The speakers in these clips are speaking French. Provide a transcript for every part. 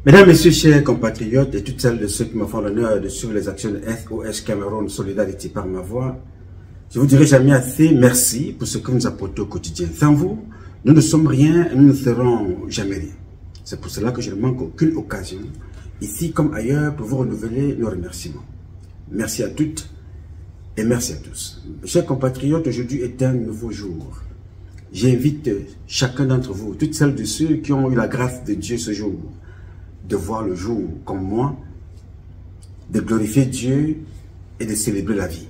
Mesdames, Messieurs, chers compatriotes et toutes celles de ceux qui me font l'honneur de suivre les actions de SOS Cameroun Solidarité par ma voix, je vous dirai jamais assez merci pour ce que vous nous apportez au quotidien. Sans vous, nous ne sommes rien et nous ne serons jamais rien. C'est pour cela que je ne manque aucune occasion, ici comme ailleurs, pour vous renouveler nos remerciements. Merci à toutes et merci à tous. Chers compatriotes, aujourd'hui est un nouveau jour. J'invite chacun d'entre vous, toutes celles de ceux qui ont eu la grâce de Dieu ce jour, de voir le jour comme moi, de glorifier Dieu et de célébrer la vie.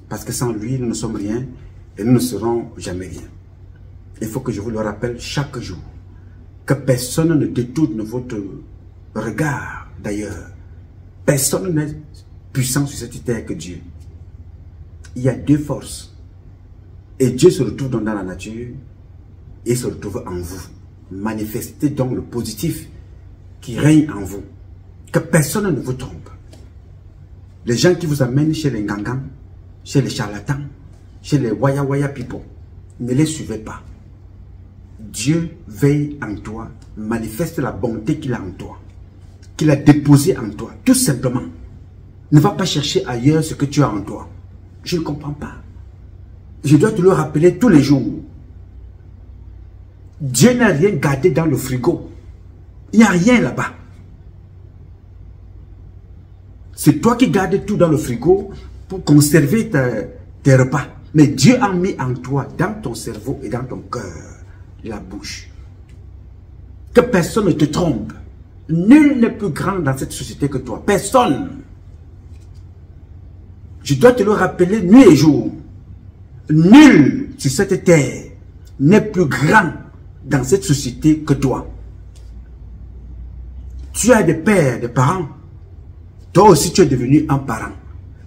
Parce que sans lui, nous ne sommes rien et nous ne serons jamais rien. Il faut que je vous le rappelle chaque jour, que personne ne détourne votre regard d'ailleurs. Personne n'est puissant sur cette terre que Dieu. Il y a deux forces. Et Dieu se retrouve dans la nature et se retrouve en vous. Manifestez donc le positif qui règne en vous. Que personne ne vous trompe. Les gens qui vous amènent chez les gangans, chez les charlatans, chez les waya people, ne les suivez pas. Dieu veille en toi, manifeste la bonté qu'il a en toi, qu'il a déposée en toi, tout simplement. Ne va pas chercher ailleurs ce que tu as en toi. Je ne comprends pas. Je dois te le rappeler tous les jours. Dieu n'a rien gardé dans le frigo. Il n'y a rien là-bas. C'est toi qui gardes tout dans le frigo pour conserver tes repas. Mais Dieu a mis en toi, dans ton cerveau et dans ton cœur, la bouche. Que personne ne te trompe. Nul n'est plus grand dans cette société que toi. Personne. Je dois te le rappeler nuit et jour. Nul sur cette terre n'est plus grand dans cette société que toi. Tu as des pères, des parents. Toi aussi, tu es devenu un parent.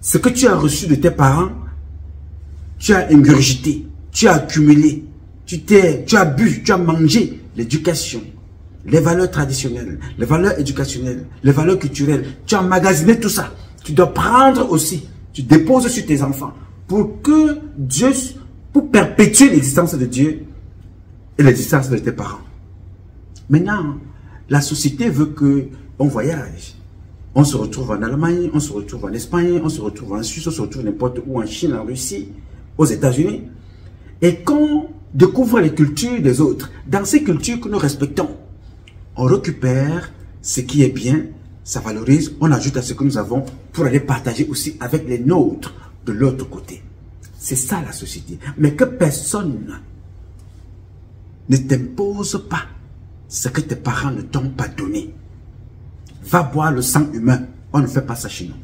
Ce que tu as reçu de tes parents, tu as ingurgité, tu as accumulé, tu as bu, tu as mangé l'éducation, les valeurs traditionnelles, les valeurs éducationnelles, les valeurs culturelles. Tu as emmagasiné tout ça. Tu dois prendre aussi, tu déposes sur tes enfants pour que Dieu, pour perpétuer l'existence de Dieu et l'existence de tes parents. Maintenant, la société veut qu'on voyage. On se retrouve en Allemagne, on se retrouve en Espagne, on se retrouve en Suisse, on se retrouve n'importe où, en Chine, en Russie, aux États-Unis. Et qu'on découvre les cultures des autres, dans ces cultures que nous respectons, on récupère ce qui est bien, ça valorise, on ajoute à ce que nous avons pour aller partager aussi avec les nôtres de l'autre côté. C'est ça la société. Mais que personne ne t'impose pas ce que tes parents ne t'ont pas donné. Va boire le sang humain, on ne fait pas ça chez nous.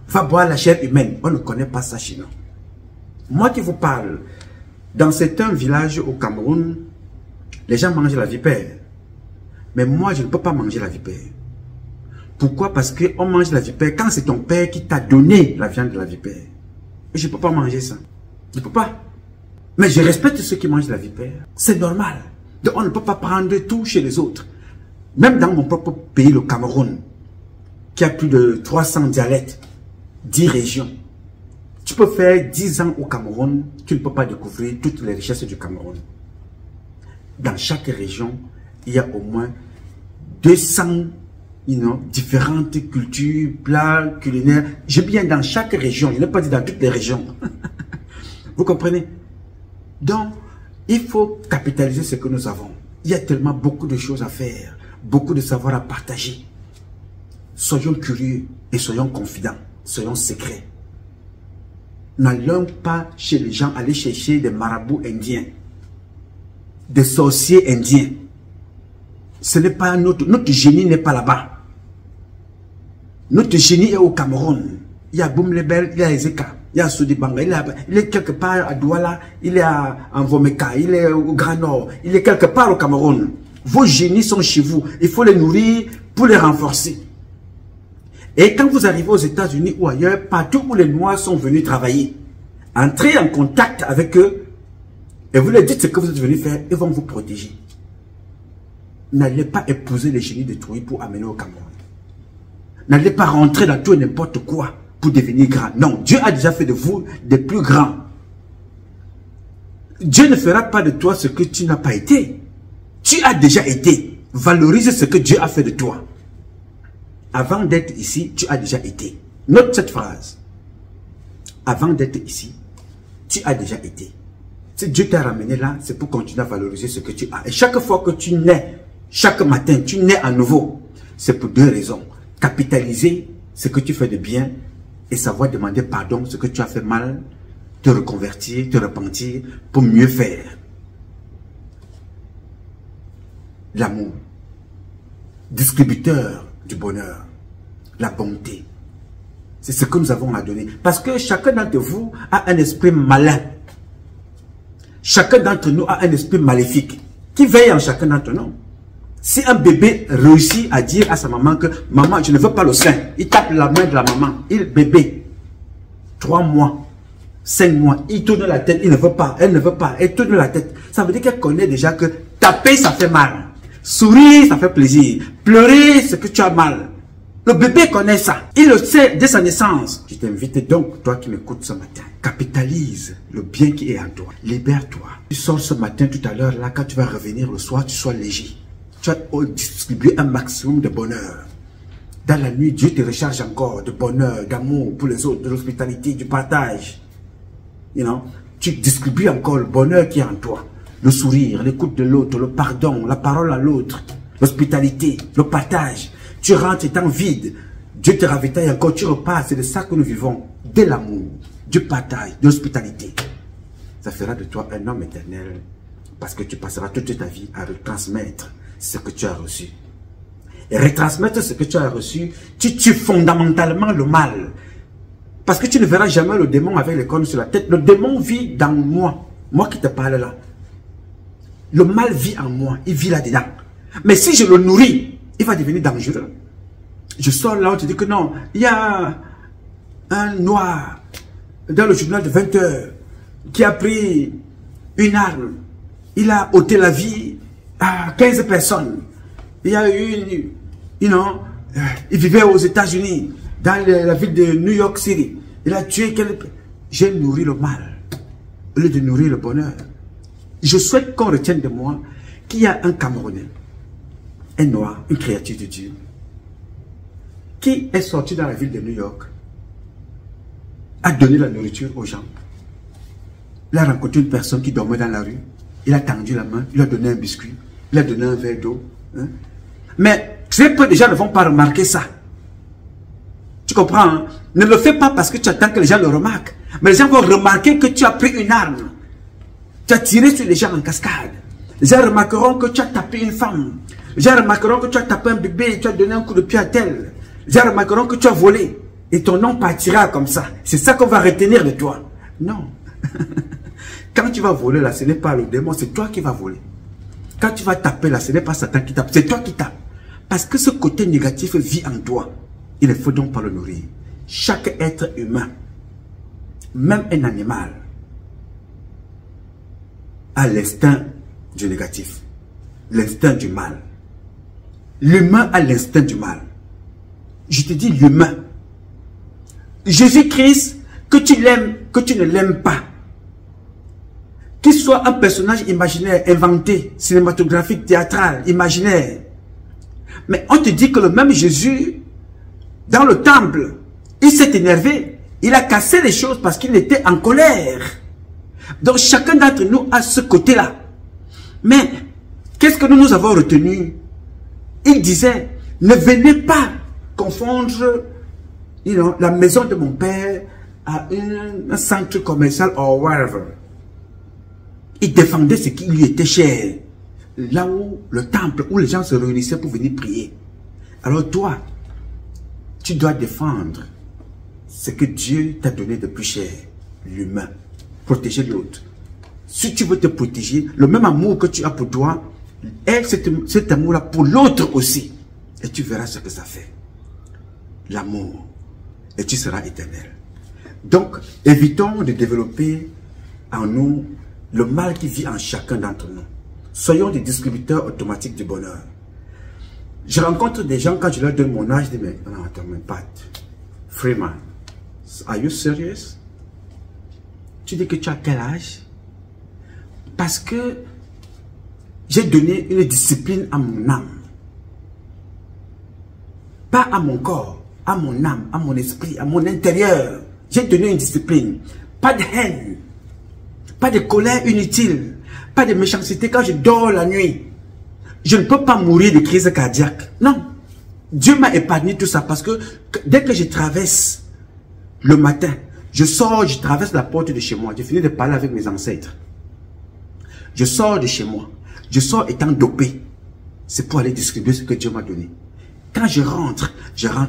Va boire la chair humaine, on ne connaît pas ça chez nous. Moi qui vous parle, dans certains villages au Cameroun, les gens mangent la vipère. Mais moi, je ne peux pas manger la vipère. Pourquoi? Parce qu'on mange la vipère quand c'est ton père qui t'a donné la viande de la vipère. Et je ne peux pas manger ça. Je ne peux pas. Mais je respecte ceux qui mangent la vipère. C'est normal. Donc on ne peut pas prendre tout chez les autres. Même dans mon propre pays, le Cameroun, qui a plus de 300 dialectes, 10 régions. Tu peux faire 10 ans au Cameroun, tu ne peux pas découvrir toutes les richesses du Cameroun. Dans chaque région, il y a au moins 200 différentes cultures, plats, culinaires. Je viens dans chaque région, je n'ai pas dit dans toutes les régions. Vous comprenez? Donc, il faut capitaliser ce que nous avons. Il y a tellement beaucoup de choses à faire, beaucoup de savoir à partager. Soyons curieux et soyons confidents, soyons secrets. N'allons pas chez les gens aller chercher des marabouts indiens, des sorciers indiens. Ce n'est pas notre génie n'est pas là-bas. Notre génie est au Cameroun. Il y a Boumlebel, il y a Ezeka, il y a Soudibanga, il est quelque part à Douala, il est à Vomeka, il est au Grand Nord, il est quelque part au Cameroun. Vos génies sont chez vous. Il faut les nourrir pour les renforcer. Et quand vous arrivez aux États-Unis ou ailleurs, partout où les Noirs sont venus travailler, entrez en contact avec eux et vous leur dites ce que vous êtes venus faire, ils vont vous protéger. N'allez pas épouser les génies détruits pour amener au Cameroun. N'allez pas rentrer dans tout et n'importe quoi pour devenir grand. Non, Dieu a déjà fait de vous des plus grands. Dieu ne fera pas de toi ce que tu n'as pas été. Tu as déjà été. Valorise ce que Dieu a fait de toi. Avant d'être ici, tu as déjà été. Note cette phrase. Avant d'être ici, tu as déjà été. Si Dieu t'a ramené là, c'est pour continuer à valoriser ce que tu as. Et chaque fois que tu nais, chaque matin, tu nais à nouveau. C'est pour deux raisons. Capitaliser ce que tu fais de bien et savoir demander pardon, ce que tu as fait mal, te reconvertir, te repentir pour mieux faire. L'amour, distributeur du bonheur, la bonté. C'est ce que nous avons à donner. Parce que chacun d'entre vous a un esprit malin. Chacun d'entre nous a un esprit maléfique qui veille en chacun d'entre nous. Si un bébé réussit à dire à sa maman que « Maman, je ne veux pas le sein », il tape la main de la maman. Bébé, 3 mois, 5 mois, il tourne la tête, il ne veut pas, elle ne veut pas, elle tourne la tête. Ça veut dire qu'elle connaît déjà que taper, ça fait mal. Sourire, ça fait plaisir. Pleurer, c'est que tu as mal. Le bébé connaît ça. Il le sait dès sa naissance. Je t'invite donc, toi qui m'écoutes ce matin, capitalise le bien qui est en toi. Libère-toi. Tu sors ce matin, tout à l'heure, là, quand tu vas revenir le soir, tu sois léger. Tu as distribué un maximum de bonheur. Dans la nuit, Dieu te recharge encore de bonheur, d'amour pour les autres, de l'hospitalité, du partage. You know? Tu distribues encore le bonheur qui est en toi. Le sourire, l'écoute de l'autre, le pardon, la parole à l'autre, l'hospitalité, le partage. Tu rentres étant vide. Dieu te ravitaille encore, tu repars. C'est de ça que nous vivons. De l'amour, du partage, de l'hospitalité. Ça fera de toi un homme éternel. Parce que tu passeras toute ta vie à retransmettre ce que tu as reçu. Et retransmettre ce que tu as reçu, tu tues fondamentalement le mal. Parce que tu ne verras jamais le démon avec les cornes sur la tête. Le démon vit dans moi. Moi qui te parle là. Le mal vit en moi. Il vit là-dedans. Mais si je le nourris, il va devenir dangereux. Je sors là, on te dit que non, il y a un noir dans le journal de 20 heures qui a pris une arme. Il a ôté la vie à 15 personnes. Il y a eu il vivait aux États-Unis, dans la ville de New York City. Il a tué quelqu'un. J'ai nourri le mal au lieu de nourrir le bonheur. Je souhaite qu'on retienne de moi qu'il y a un Camerounais, un noir, une créature de Dieu, qui est sorti dans la ville de New York, a donné la nourriture aux gens. Il a rencontré une personne qui dormait dans la rue, il a tendu la main, il a donné un biscuit, il a donné un verre d'eau. Hein? Mais très peu de gens ne vont pas remarquer ça. Tu comprends? Hein? Ne le fais pas parce que tu attends que les gens le remarquent. Mais les gens vont remarquer que tu as pris une arme. Tu as tiré sur les gens en cascade. Les gens remarqueront que tu as tapé une femme. Les gens remarqueront que tu as tapé un bébé et tu as donné un coup de pied à tel. Les gens remarqueront que tu as volé. Et ton nom partira comme ça. C'est ça qu'on va retenir de toi. Non. Quand tu vas voler là, ce n'est pas le démon, c'est toi qui vas voler. Quand tu vas taper là, ce n'est pas Satan qui tape, c'est toi qui tapes. Parce que ce côté négatif vit en toi. Il ne faut donc pas le nourrir. Chaque être humain, même un animal, a l'instinct du négatif, l'instinct du mal. L'humain a l'instinct du mal. Je te dis l'humain. Jésus-Christ, que tu l'aimes, que tu ne l'aimes pas, qu'il soit un personnage imaginaire, inventé, cinématographique, théâtral, imaginaire. Mais on te dit que le même Jésus, dans le temple, il s'est énervé. Il a cassé les choses parce qu'il était en colère. Donc chacun d'entre nous a ce côté-là. Mais, qu'est-ce que nous avons retenu? Il disait, ne venez pas confondre la maison de mon père à un centre commercial or wherever. Il défendait ce qui lui était cher. Là où le temple, où les gens se réunissaient pour venir prier. Alors toi, tu dois défendre ce que Dieu t'a donné de plus cher, l'humain. Protéger l'autre. Si tu veux te protéger, le même amour que tu as pour toi, aie cet amour-là pour l'autre aussi. Et tu verras ce que ça fait. L'amour. Et tu seras éternel. Donc, évitons de développer en nous le mal qui vit en chacun d'entre nous. Soyons des distributeurs automatiques du bonheur. Je rencontre des gens, quand je leur donne mon âge, je dis, mais non, attends, mais Pat, Freeman, are you serious? Tu dis que tu as quel âge? Parce que j'ai donné une discipline à mon âme. pas à mon corps, à mon âme, à mon esprit, à mon intérieur. J'ai donné une discipline. Pas de haine, pas de colère inutile, pas de méchanceté quand je dors la nuit. Je ne peux pas mourir de crise cardiaque. Non. Dieu m'a épargné tout ça parce que dès que je traverse le matin, je sors, je traverse la porte de chez moi. J'ai fini de parler avec mes ancêtres. Je sors de chez moi. Je sors étant dopé. C'est pour aller distribuer ce que Dieu m'a donné. Quand je rentre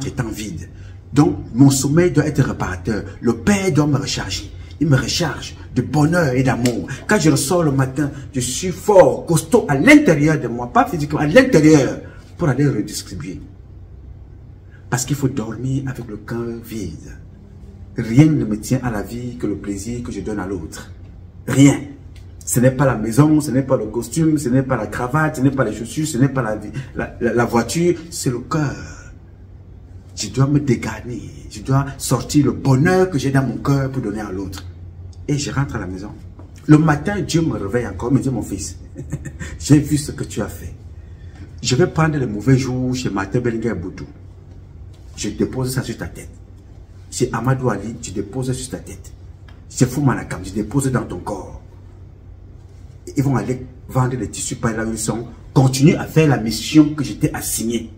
étant vide. Donc, mon sommeil doit être réparateur. Le Père doit me recharger. Il me recharge de bonheur et d'amour. Quand je ressors le matin, je suis fort, costaud à l'intérieur de moi, pas physiquement, à l'intérieur, pour aller redistribuer. Parce qu'il faut dormir avec le cœur vide. Rien ne me tient à la vie que le plaisir que je donne à l'autre. Rien. Ce n'est pas la maison, ce n'est pas le costume, ce n'est pas la cravate, ce n'est pas les chaussures, ce n'est pas la voiture, c'est le cœur. Je dois me dégarnir, je dois sortir le bonheur que j'ai dans mon cœur pour donner à l'autre. Et je rentre à la maison. Le matin, Dieu me réveille encore, me dit, mon fils, j'ai vu ce que tu as fait. Je vais prendre les mauvais jours chez Martin Bellinger Boutou. Je dépose ça sur ta tête. Chez Amadou Ali, tu déposes sur ta tête. Chez Foumanakam, tu déposes dans ton corps. Ils vont aller vendre les tissus par là où ils sont. Continue à faire la mission que j'étais assigné.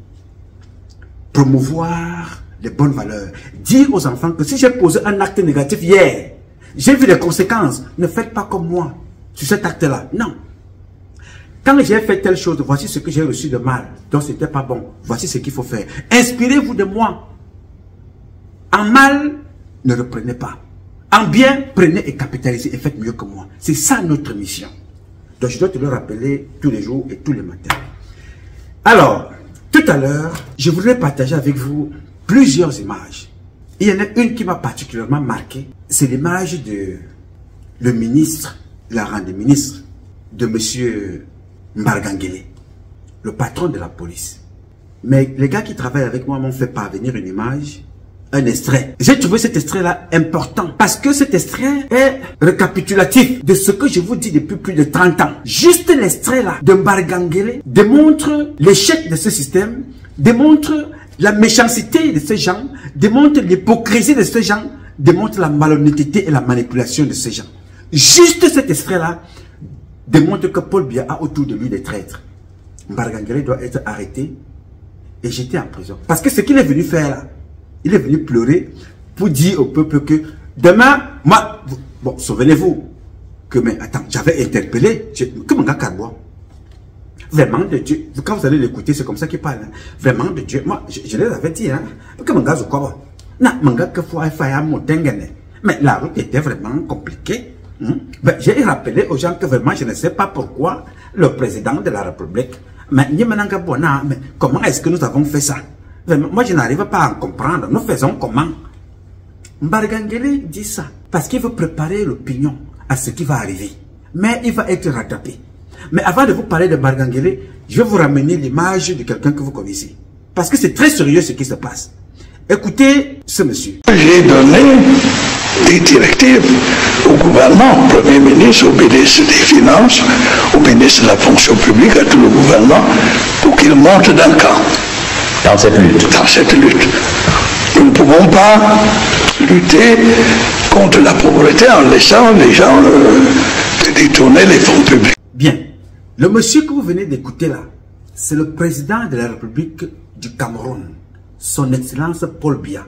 Promouvoir les bonnes valeurs. Dire aux enfants que si j'ai posé un acte négatif hier, j'ai vu les conséquences. Ne faites pas comme moi sur cet acte-là. Non. Quand j'ai fait telle chose, voici ce que j'ai reçu de mal. Donc c'était pas bon. Voici ce qu'il faut faire. Inspirez-vous de moi. En mal, ne reprenez pas. En bien, prenez et capitalisez et faites mieux que moi. C'est ça notre mission. Donc je dois te le rappeler tous les jours et tous les matins. Alors, tout à l'heure, je voudrais partager avec vous plusieurs images. Il y en a une qui m'a particulièrement marqué. C'est l'image de le ministre, la rang des ministres, de M. Mbargangele, le patron de la police. Mais les gars qui travaillent avec moi m'ont fait parvenir une image, un extrait. J'ai trouvé cet extrait-là important parce que cet extrait est récapitulatif de ce que je vous dis depuis plus de 30 ans. Juste l'extrait-là de Mbargangele démontre l'échec de ce système, démontre la méchanceté de ces gens, démontre l'hypocrisie de ces gens, démontre la malhonnêteté et la manipulation de ces gens. Juste cet extrait-là démontre que Paul Biya a autour de lui des traîtres. Mbargangele doit être arrêté et jeté en prison. Parce que ce qu'il est venu faire là, il est venu pleurer pour dire au peuple que demain, moi, bon, souvenez-vous que, mais attends, j'avais interpellé, que mon gars Carbois, vraiment de Dieu, quand vous allez l'écouter, c'est comme ça qu'il parle, hein. Vraiment de Dieu, moi, je les avais dit, hein, que mon gars, quoi, non, mon gars, que faut faire mon dengane, mais la route était vraiment compliquée. Ben, j'ai rappelé aux gens que vraiment, je ne sais pas pourquoi le président de la République, mais comment est-ce que nous avons fait ça? Moi, je n'arrive pas à en comprendre. Nous faisons comment? Mbargangele dit ça parce qu'il veut préparer l'opinion à ce qui va arriver. Mais il va être rattrapé. Mais avant de vous parler de Mbargangele, je vais vous ramener l'image de quelqu'un que vous connaissez. Parce que c'est très sérieux ce qui se passe. Écoutez ce monsieur. J'ai donné des directives au gouvernement, au Premier ministre, au ministre des Finances, au ministre de la Fonction publique, à tout le gouvernement, pour qu'ils montent dans le camp. Dans cette lutte. Dans cette lutte. Nous ne pouvons pas lutter contre la pauvreté en laissant les gens détourner les fonds publics. Bien. Le monsieur que vous venez d'écouter là, c'est le président de la République du Cameroun, son Excellence Paul Biya.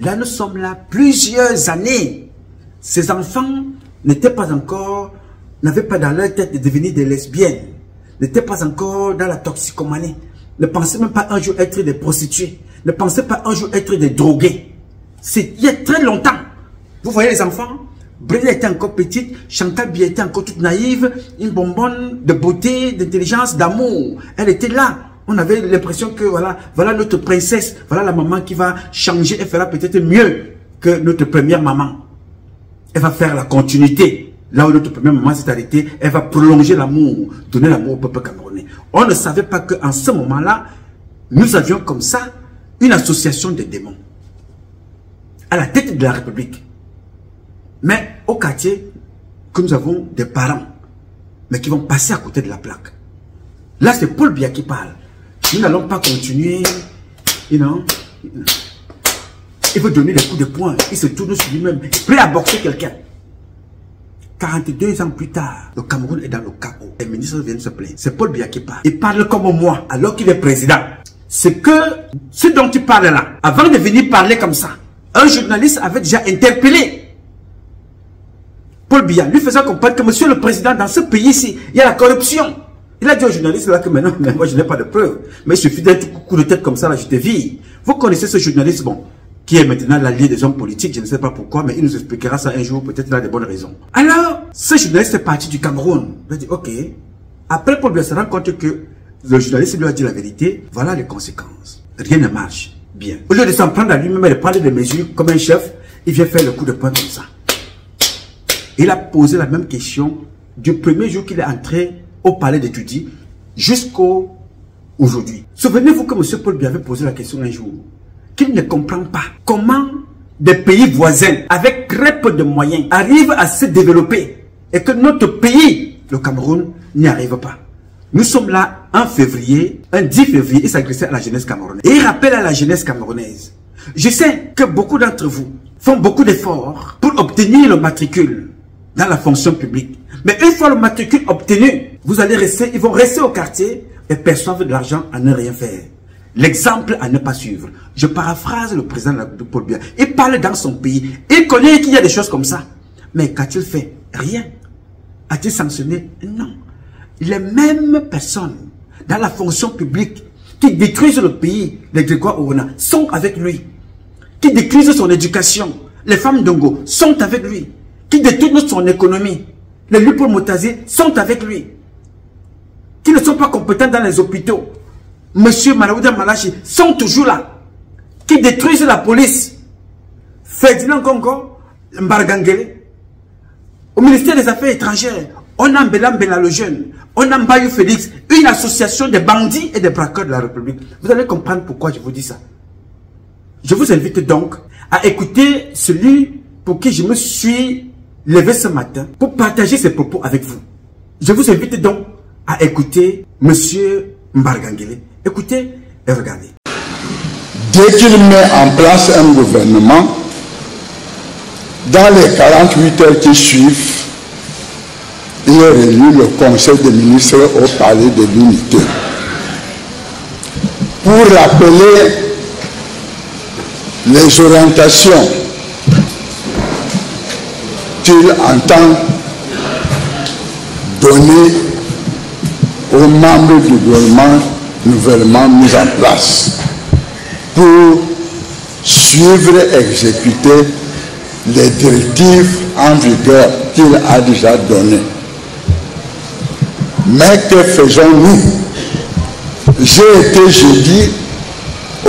Là, nous sommes là plusieurs années. Ces enfants n'étaient pas encore, n'avaient pas dans leur tête de devenir des lesbiennes, n'étaient pas encore dans la toxicomanie. Ne pensez même pas un jour être des prostituées. Ne pensez pas un jour être des drogués. C'est il y a très longtemps. Vous voyez les enfants? Brenda était encore petite. Chantal Biya était encore toute naïve. Une bonbonne de beauté, d'intelligence, d'amour. Elle était là. On avait l'impression que voilà notre princesse. Voilà la maman qui va changer. Elle fera peut-être mieux que notre première maman. Elle va faire la continuité. Là où notre première maman s'est arrêtée, elle va prolonger l'amour, donner l'amour au peuple camerounais. On ne savait pas qu'en ce moment-là, nous avions comme ça une association de démons à la tête de la République. Mais au quartier, que nous avons des parents, mais qui vont passer à côté de la plaque. Là, c'est Paul Biya qui parle. Nous n'allons pas continuer you know, il veut donner des coups de poing. Il se tourne sur lui-même. Prêt à boxer quelqu'un. 42 ans plus tard, le Cameroun est dans le chaos. Les ministres viennent se plaindre. C'est Paul Biya qui parle. Il parle comme moi, alors qu'il est président. Ce dont il parle là, avant de venir parler comme ça, un journaliste avait déjà interpellé Paul Biya, lui faisant comprendre que monsieur le président, dans ce pays-ci, il y a la corruption. Il a dit au journaliste là que maintenant, mais moi je n'ai pas de preuves. Mais il suffit d'un coup de tête comme ça, là, je te vis. Vous connaissez ce journaliste, bon, qui est maintenant l'allié des hommes politiques, je ne sais pas pourquoi, mais il nous expliquera ça un jour, peut-être il a des bonnes raisons. Alors, ce journaliste est parti du Cameroun. Il a dit, ok. Après, Paul Biya se rend compte que le journaliste lui a dit la vérité, voilà les conséquences. Rien ne marche bien. Au lieu de s'en prendre à lui-même et de prendre des mesures comme un chef, il vient faire le coup de poing comme ça. Il a posé la même question du premier jour qu'il est entré au palais de Tudy jusqu'au aujourd'hui. Souvenez-vous que M. Paul Biya avait posé la question un jour, qu'il ne comprend pas comment des pays voisins avec très peu de moyens arrivent à se développer et que notre pays, le Cameroun, n'y arrive pas. Nous sommes là en février, un 10 février, il s'adressait à la jeunesse camerounaise. Et il rappelle à la jeunesse camerounaise. Je sais que beaucoup d'entre vous font beaucoup d'efforts pour obtenir le matricule dans la fonction publique. Mais une fois le matricule obtenu, vous allez rester, ils vont rester au quartier et perçoivent de l'argent à ne rien faire. L'exemple à ne pas suivre. Je paraphrase le président de Paul Biya. Il parle dans son pays. Il connaît qu'il y a des choses comme ça. Mais qu'a-t-il fait? Rien. A-t-il sanctionné? Non. Les mêmes personnes dans la fonction publique qui détruisent le pays, les Grégoire Orona, sont avec lui. Qui détruisent son éducation, les femmes d'Ongo sont avec lui. Qui détruisent son économie, les Lupo Motazi sont avec lui. Qui ne sont pas compétents dans les hôpitaux, Monsieur Malaouda Malachi sont toujours là. Qui détruisent la police, Ferdinand Gongo, Mbargangele. Au ministère des Affaires étrangères, on a Mbela le jeune, on a Mbayou Félix, une association de bandits et de braqueurs de la République. Vous allez comprendre pourquoi je vous dis ça. Je vous invite donc à écouter celui pour qui je me suis levé ce matin pour partager ses propos avec vous. Je vous invite donc à écouter Monsieur Mbargangele. Écoutez et regardez. Dès qu'il met en place un gouvernement, dans les 48 heures qui suivent, il réunit le Conseil des ministres au Palais de l'Unité pour rappeler les orientations qu'il entend donner aux membres du gouvernement nouvellement mis en place pour suivre et exécuter les directives en vigueur qu'il a déjà données. Mais que faisons-nous? J'ai été jeudi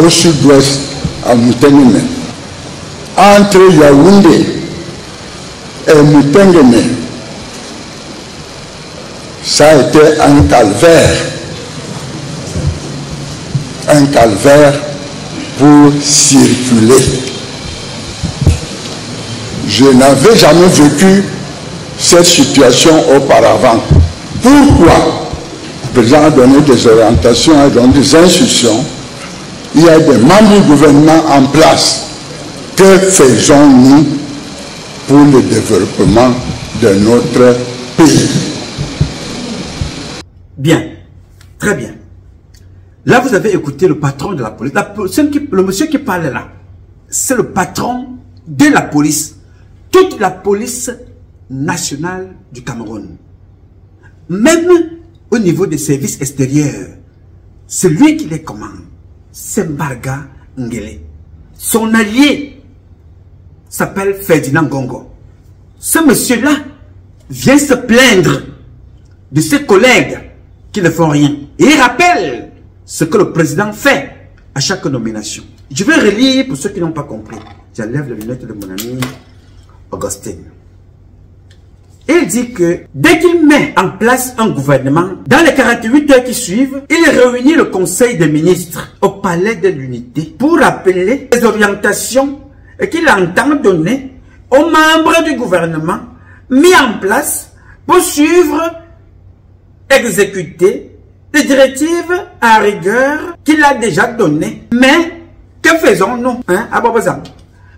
au sud-ouest, à Moutengueme. Entre Yaoundé et Moutengueme, ça a été un calvaire. Un calvaire pour circuler. Je n'avais jamais vécu cette situation auparavant. Pourquoi? Le président a donné des orientations, a donné des instructions. Il y a des membres du gouvernement en place. Que faisons-nous pour le développement de notre pays? Bien, très bien. Là, vous avez écouté le patron de la police. Le monsieur qui parle là, c'est le patron de la police. Toute la police nationale du Cameroun. Même au niveau des services extérieurs, c'est lui qui les commande. C'est Mbargangele. Son allié s'appelle Ferdinand Gongo. Ce monsieur-là vient se plaindre de ses collègues qui ne font rien. Et il rappelle ce que le président fait à chaque nomination. Je vais relire pour ceux qui n'ont pas compris. J'enlève les lunettes de mon ami Augustin. Il dit que dès qu'il met en place un gouvernement, dans les 48 heures qui suivent, il réunit le Conseil des ministres au Palais de l'Unité pour rappeler les orientations qu'il entend donner aux membres du gouvernement mis en place pour suivre, exécuter les directives à rigueur qu'il a déjà données, mais Que faisons-nous? Hein, à Babazan?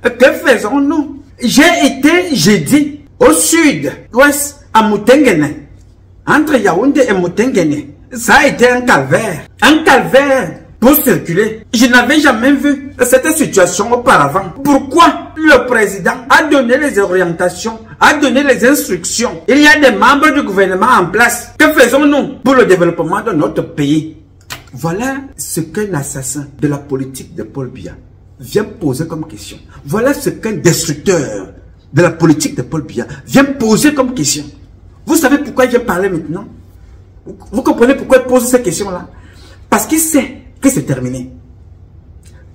Que faisons-nous? J'ai été jeudi au sud-ouest, à Moutengene, entre Yaoundé et Moutengene. Ça a été un calvaire. Un calvaire pour circuler. Je n'avais jamais vu cette situation auparavant. Pourquoi le président a donné les orientations, a donné les instructions? Il y a des membres du gouvernement en place. Que faisons-nous pour le développement de notre pays? Voilà ce qu'un assassin de la politique de Paul Biya vient poser comme question. Voilà ce qu'un destructeur de la politique de Paul Biya vient poser comme question. Vous savez pourquoi il vient parler maintenant? Vous comprenez pourquoi il pose ces questions-là? Parce qu'il sait que c'est terminé.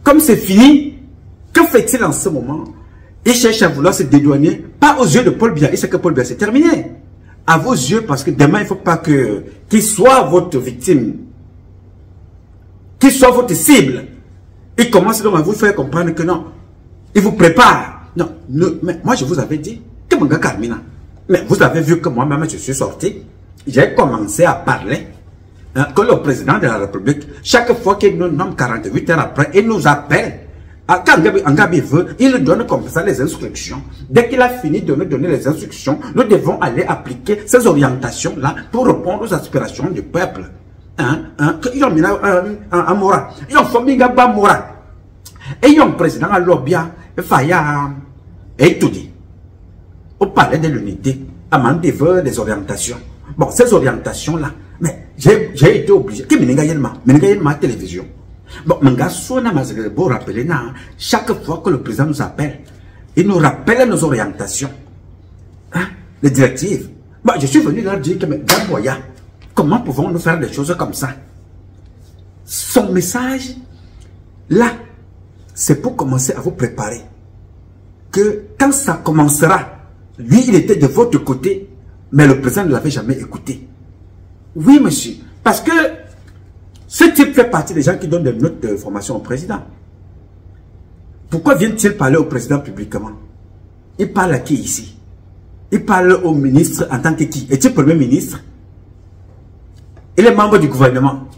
Comme c'est fini, que fait-il en ce moment? Il cherche à vouloir se dédouaner, pas aux yeux de Paul Biya. Il sait que Paul Biya, c'est terminé. À vos yeux, parce que demain, il ne faut pas qu'il soit votre victime. Qu'il soit votre cible. Il commence donc à vous faire comprendre que non. Il vous prépare. Non, mais moi, je vous avais dit que mon gars Carmina. Mais vous avez vu que moi-même, je suis sorti. J'ai commencé à parler. Que le président de la République, chaque fois qu'il nous nomme 48 heures après, il nous appelle. Quand Ngabi veut, il nous donne comme ça les instructions. Dès qu'il a fini de nous donner les instructions, nous devons aller appliquer ces orientations-là pour répondre aux aspirations du peuple. Ils ont mis un Mora. Ils ont fait un Mora. Et ils ont président à l'Obia, Faya, et tout dit. Au palais de l'unité, à Mandeveux des orientations. Bon, ces orientations-là, mais j'ai été obligé. Qui m'a télévision. Bon, pour rappeler, chaque fois que le président nous appelle, il nous rappelle nos orientations. Les directives. Bon, je suis venu leur dire que, mais Gamboya, comment pouvons-nous faire des choses comme ça? Son message, là, c'est pour commencer à vous préparer. Que quand ça commencera, lui, il était de votre côté, mais le président ne l'avait jamais écouté. Oui, monsieur. Parce que ce type fait partie des gens qui donnent des notes de formation au président. Pourquoi vient-il parler au président publiquement? Il parle à qui ici? Il parle au ministre en tant que qui? Est-il premier ministre? Il est membre du gouvernement.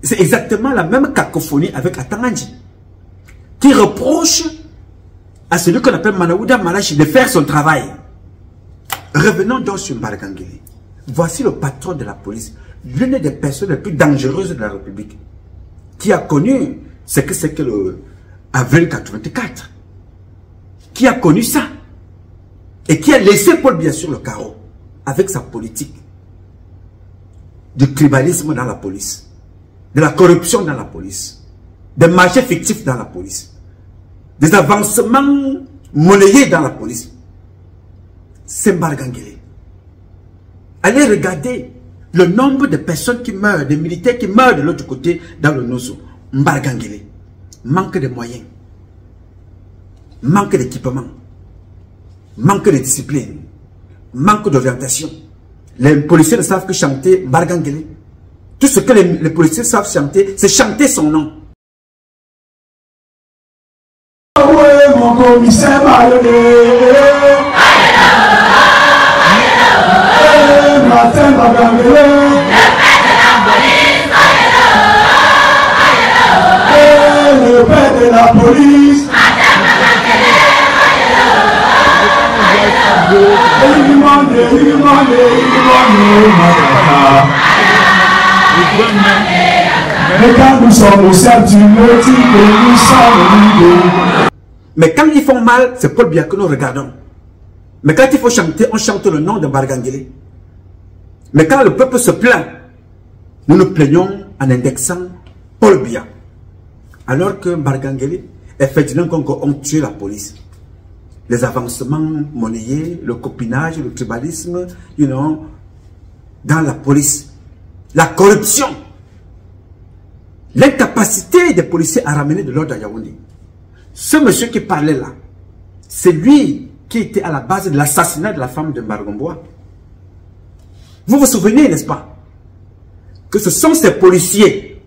C'est exactement la même cacophonie avec Atanganji, qui reproche à celui qu'on appelle Manaouda Malachi de faire son travail. Revenons donc sur Mbargangele. Voici le patron de la police, l'une des personnes les plus dangereuses de la République, qui a connu ce que c'est que le avril 84, qui a connu ça, et qui a laissé Paul Biya sur le carreau, avec sa politique du tribalisme dans la police, de la corruption dans la police, des marchés fictifs dans la police, des avancements monnayés dans la police. C'est Mbargangele. Allez regarder le nombre de personnes qui meurent, des militaires qui meurent de l'autre côté dans le Nozo. Mbargangele. Manque de moyens, manque d'équipement, manque de discipline, manque d'orientation. Les policiers ne savent que chanter Mbargangele. Tout ce que les policiers savent chanter, c'est chanter son nom. Mon commissaire Martin Mbargangele, le père de la police, mais quand nous sommes au sein du motif que nous sommes libres. Mais quand ils font mal, c'est Paul Biya que nous regardons. Mais quand il faut chanter, on chante le nom de Mbargangele. Mais quand le peuple se plaint, nous nous plaignons en indexant Paul Biya. Alors que Mbargangele et Ferdinand Congo ont tué la police. Les avancements monnayés, le copinage, le tribalisme, dans la police. La corruption. L'incapacité des policiers à ramener de l'ordre à Yaoundé. Ce monsieur qui parlait là, c'est lui qui était à la base de l'assassinat de la femme de Mbargomboa. Vous vous souvenez, n'est-ce pas, que ce sont ces policiers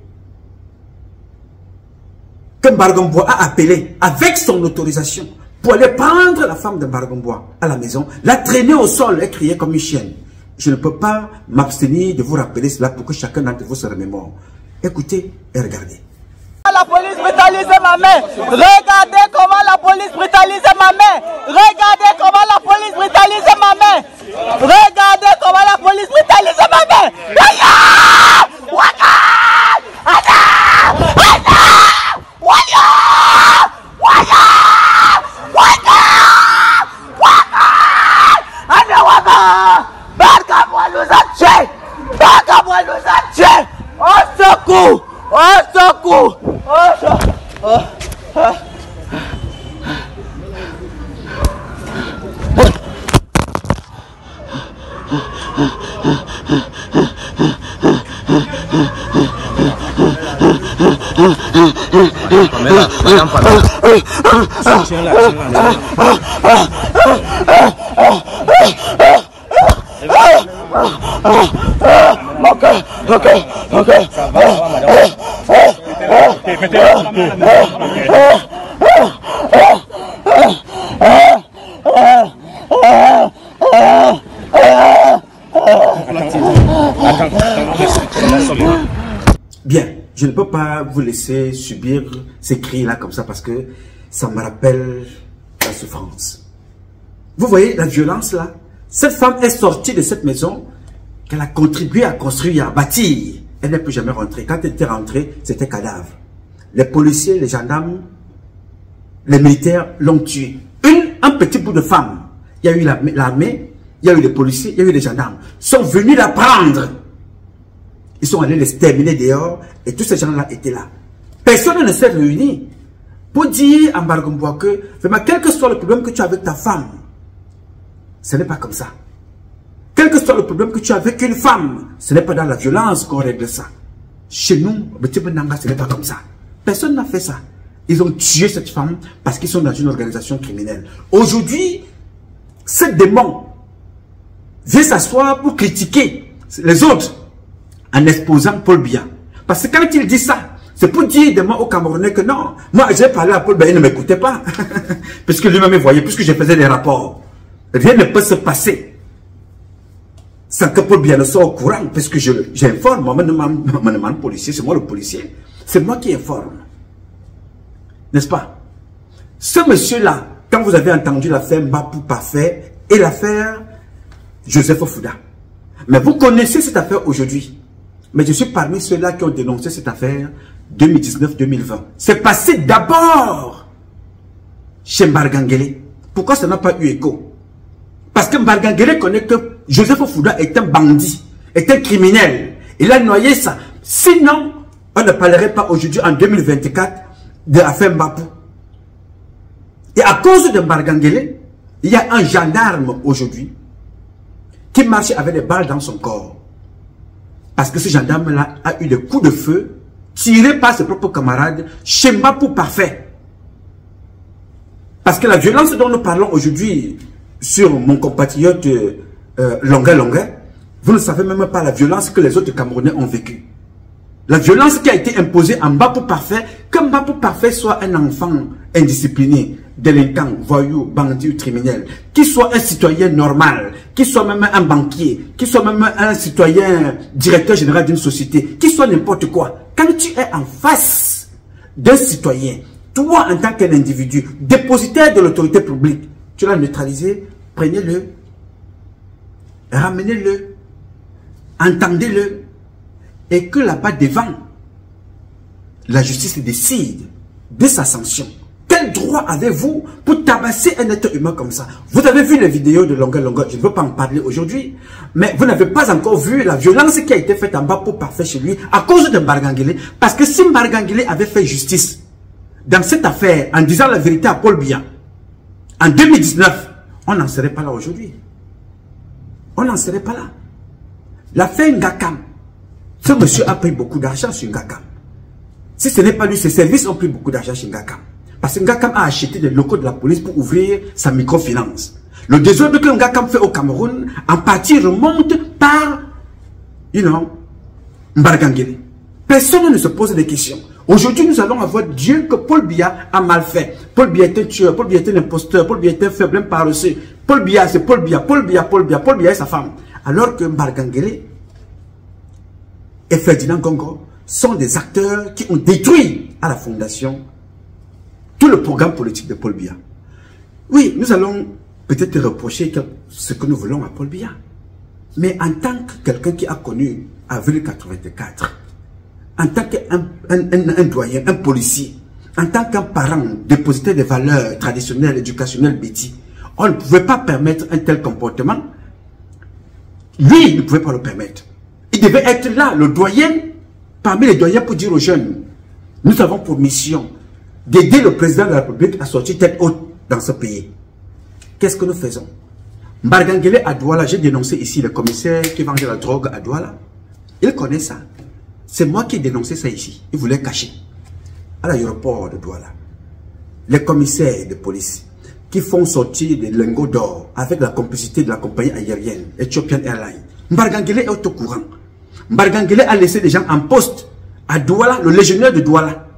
que Mbargomboa a appelés avec son autorisation pour aller prendre la femme de Mbargomboa à la maison, la traîner au sol et crier comme une chienne. Je ne peux pas m'abstenir de vous rappeler cela pour que chacun d'entre vous se remémore. Écoutez et regardez. La police brutalise ma mère. Regardez comment la police brutalise ma mère. Regardez comment la police brutalise ma mère. Regardez comment la police brutalise ma mère. Au secours! Au secours! Bien, je ne peux pas vous laisser subir ces cris-là comme ça parce que ça me rappelle la souffrance. Vous voyez la violence là? Cette femme est sortie de cette maison qu'elle a contribué à construire, à bâtir. Elle n'est plus jamais rentrée. Quand elle était rentrée, c'était cadavre. Les policiers, les gendarmes, les militaires l'ont tuée. Un petit bout de femme. Il y a eu l'armée, il y a eu les policiers, il y a eu les gendarmes. Sont venus la prendre. Ils sont allés les terminer dehors et tous ces gens-là étaient là. Personne ne s'est réuni pour dire à Mbargomboua que, vraiment, quel que soit le problème que tu as avec ta femme, ce n'est pas comme ça. Quel que soit le problème que tu as avec une femme, ce n'est pas dans la violence qu'on règle ça. Chez nous, ce n'est pas comme ça. Personne n'a fait ça. Ils ont tué cette femme parce qu'ils sont dans une organisation criminelle. Aujourd'hui, ce démon vient s'asseoir pour critiquer les autres en exposant Paul Biya. Parce que quand il dit ça, c'est pour dire de moi aux Camerounais que non, moi j'ai parlé à Paul Biya, il ne m'écoutait pas. Parce que lui-même voyait, puisque je faisais des rapports. Rien ne peut se passer sans que Paul Biya ne soit au courant, parce que j'informe, moi, le policier, c'est moi le policier, c'est moi qui informe. N'est-ce pas? Ce monsieur-là, quand vous avez entendu l'affaire Mbapou Parfait et l'affaire Joseph Fouda, mais vous connaissez cette affaire aujourd'hui. Mais je suis parmi ceux-là qui ont dénoncé cette affaire 2019-2020. C'est passé d'abord chez Mbargangele. Pourquoi ça n'a pas eu écho? Parce que Mbargangele connaît que Joseph Fouda est un bandit, est un criminel. Il a noyé ça. Sinon, on ne parlerait pas aujourd'hui en 2024 de l'affaire Mbapou. Et à cause de Mbargangele, il y a un gendarme aujourd'hui qui marche avec des balles dans son corps. Parce que ce gendarme-là a eu des coups de feu tirés par ses propres camarades chez Mbapou Parfait. Parce que la violence dont nous parlons aujourd'hui sur mon compatriote Longa, vous ne savez même pas la violence que les autres Camerounais ont vécue. La violence qui a été imposée à Mbapou Parfait, que Mbapou Parfait soit un enfant indiscipliné, délinquant, voyou, bandit ou criminel, qu'il soit un citoyen normal, qu'il soit même un banquier, qu'il soit même un citoyen directeur général d'une société, qu'il soit n'importe quoi. Quand tu es en face d'un citoyen, toi en tant qu'individu, dépositaire de l'autorité publique, tu l'as neutralisé, prenez-le, ramenez-le, entendez-le, et que là-bas devant, la justice décide de sa sanction. Quel droit avez-vous pour tabasser un être humain comme ça? Vous avez vu les vidéos de Longa, je ne veux pas en parler aujourd'hui, mais vous n'avez pas encore vu la violence qui a été faite en Mbapou Parfait chez lui à cause de Mbargangele. Parce que si Mbargangele avait fait justice dans cette affaire en disant la vérité à Paul Biya, en 2019, on n'en serait pas là aujourd'hui. On n'en serait pas là. L'affaire Ngakam, ce monsieur a pris beaucoup d'argent sur Ngakam. Si ce n'est pas lui, ses services ont pris beaucoup d'argent chez Ngakam. Parce que Ngakam a acheté des locaux de la police pour ouvrir sa microfinance. Le désordre que Ngakam fait au Cameroun, en partie remonte par, Mbargangele. Personne ne se pose des questions. Aujourd'hui, nous allons avoir Dieu que Paul Biya a mal fait. Paul Biya est un tueur, Paul Biya est un imposteur, Paul Biya est un faible, un paresseux. Paul Biya, c'est Paul Biya, Paul Biya, Paul Biya, Paul Biya est sa femme. Alors que Mbargangele et Ferdinand Gongo sont des acteurs qui ont détruit à la fondation tout le programme politique de Paul Biya. Oui, nous allons peut-être reprocher ce que nous voulons à Paul Biya. Mais en tant que quelqu'un qui a connu avril 84, en tant qu'un doyen, un policier, en tant qu'un parent dépositaire des valeurs traditionnelles, éducationnelles, bêtis, on ne pouvait pas permettre un tel comportement. Lui, il ne pouvait pas le permettre. Il devait être là, le doyen, parmi les doyens, pour dire aux jeunes, nous avons pour mission d'aider le président de la République à sortir tête haute dans ce pays. Qu'est-ce que nous faisons? Mbargangele à Douala, j'ai dénoncé ici le commissaire qui vendait la drogue à Douala. Il connaît ça. C'est moi qui ai dénoncé ça ici. Il voulait cacher. À l'aéroport de Douala, les commissaires de police qui font sortir des lingots d'or avec la complicité de la compagnie aérienne Ethiopian Airlines. Mbargangele est au courant. Mbargangele a laissé des gens en poste à Douala, le légionnaire de Douala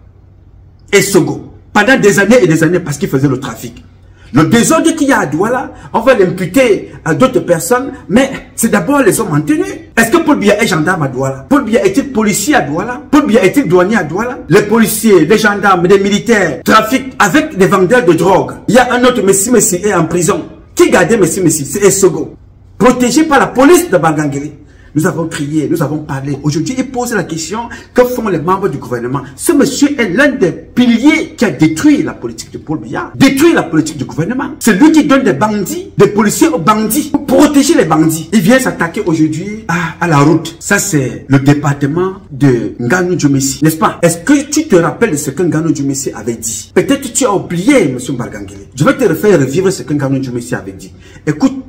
et Sogo, pendant des années et des années parce qu'il faisait le trafic. Le désordre qu'il y a à Douala, on va l'imputer à d'autres personnes, mais c'est d'abord les hommes en tenue. Est-ce que Paul Biya est gendarme à Douala? Paul Biya est-il policier à Douala? Paul Biya est-il douanier à Douala? Les policiers, les gendarmes, les militaires trafiquent avec des vendeurs de drogue. Il y a un autre Messi est en prison. Qui gardait Messi? C'est Essogo. Protégé par la police de Mbargangele. Nous avons crié, nous avons parlé. Aujourd'hui, il pose la question, que font les membres du gouvernement? Ce monsieur est l'un des piliers qui a détruit la politique de Paul Biya, détruit la politique du gouvernement. C'est lui qui donne des bandits, des policiers aux bandits, pour protéger les bandits. Il vient s'attaquer aujourd'hui à la route. Ça, c'est le département de Nganou Djomessi, n'est-ce pas? Est-ce que tu te rappelles de ce que Nganou Djomessi avait dit? Peut-être tu as oublié, monsieur Mbargangele. Je vais te refaire revivre ce que Nganou Djomessi avait dit. Écoute.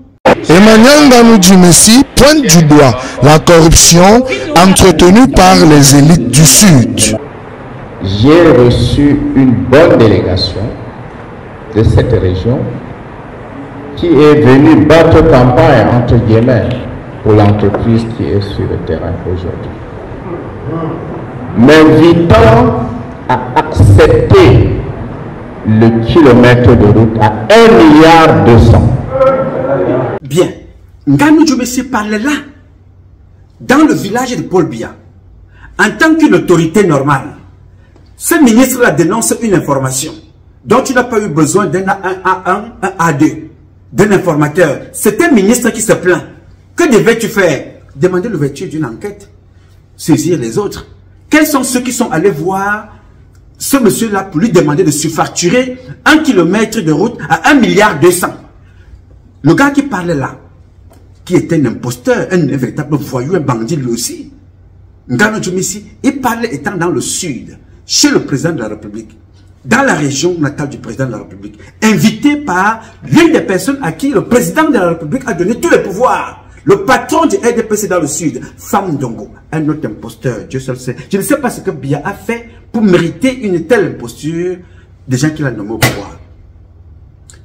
Emmanuel Nganou Djomessi pointe du doigt la corruption entretenue par les élites du Sud. J'ai reçu une bonne délégation de cette région qui est venue battre campagne, entre guillemets, pour l'entreprise qui est sur le terrain aujourd'hui, m'invitant à accepter le kilomètre de route à 1,2 milliard. Bien, Nganou Djomessi parlait là, dans le village de Paul Biya, en tant qu'une autorité normale. Ce ministre-là dénonce une information dont tu n'as pas eu besoin d'un A1, un A2, d'un informateur. C'est un ministre qui se plaint. Que devais-tu faire? Demander l'ouverture d'une enquête, saisir les autres. Quels sont ceux qui sont allés voir ce monsieur-là pour lui demander de surfacturer 1 kilomètre de route à 1,2 milliard? Le gars qui parlait là, qui était un imposteur, un véritable voyou, un bandit lui aussi, Nganou Djomessi, il parlait étant dans le sud, chez le président de la République, dans la région natale du président de la République, invité par l'une des personnes à qui le président de la République a donné tous les pouvoirs. Le patron du RDPC dans le sud, Fam Ndongo, un autre imposteur, Dieu seul sait. Je ne sais pas ce que Biya a fait pour mériter une telle imposture des gens qu'il a nommés au pouvoir.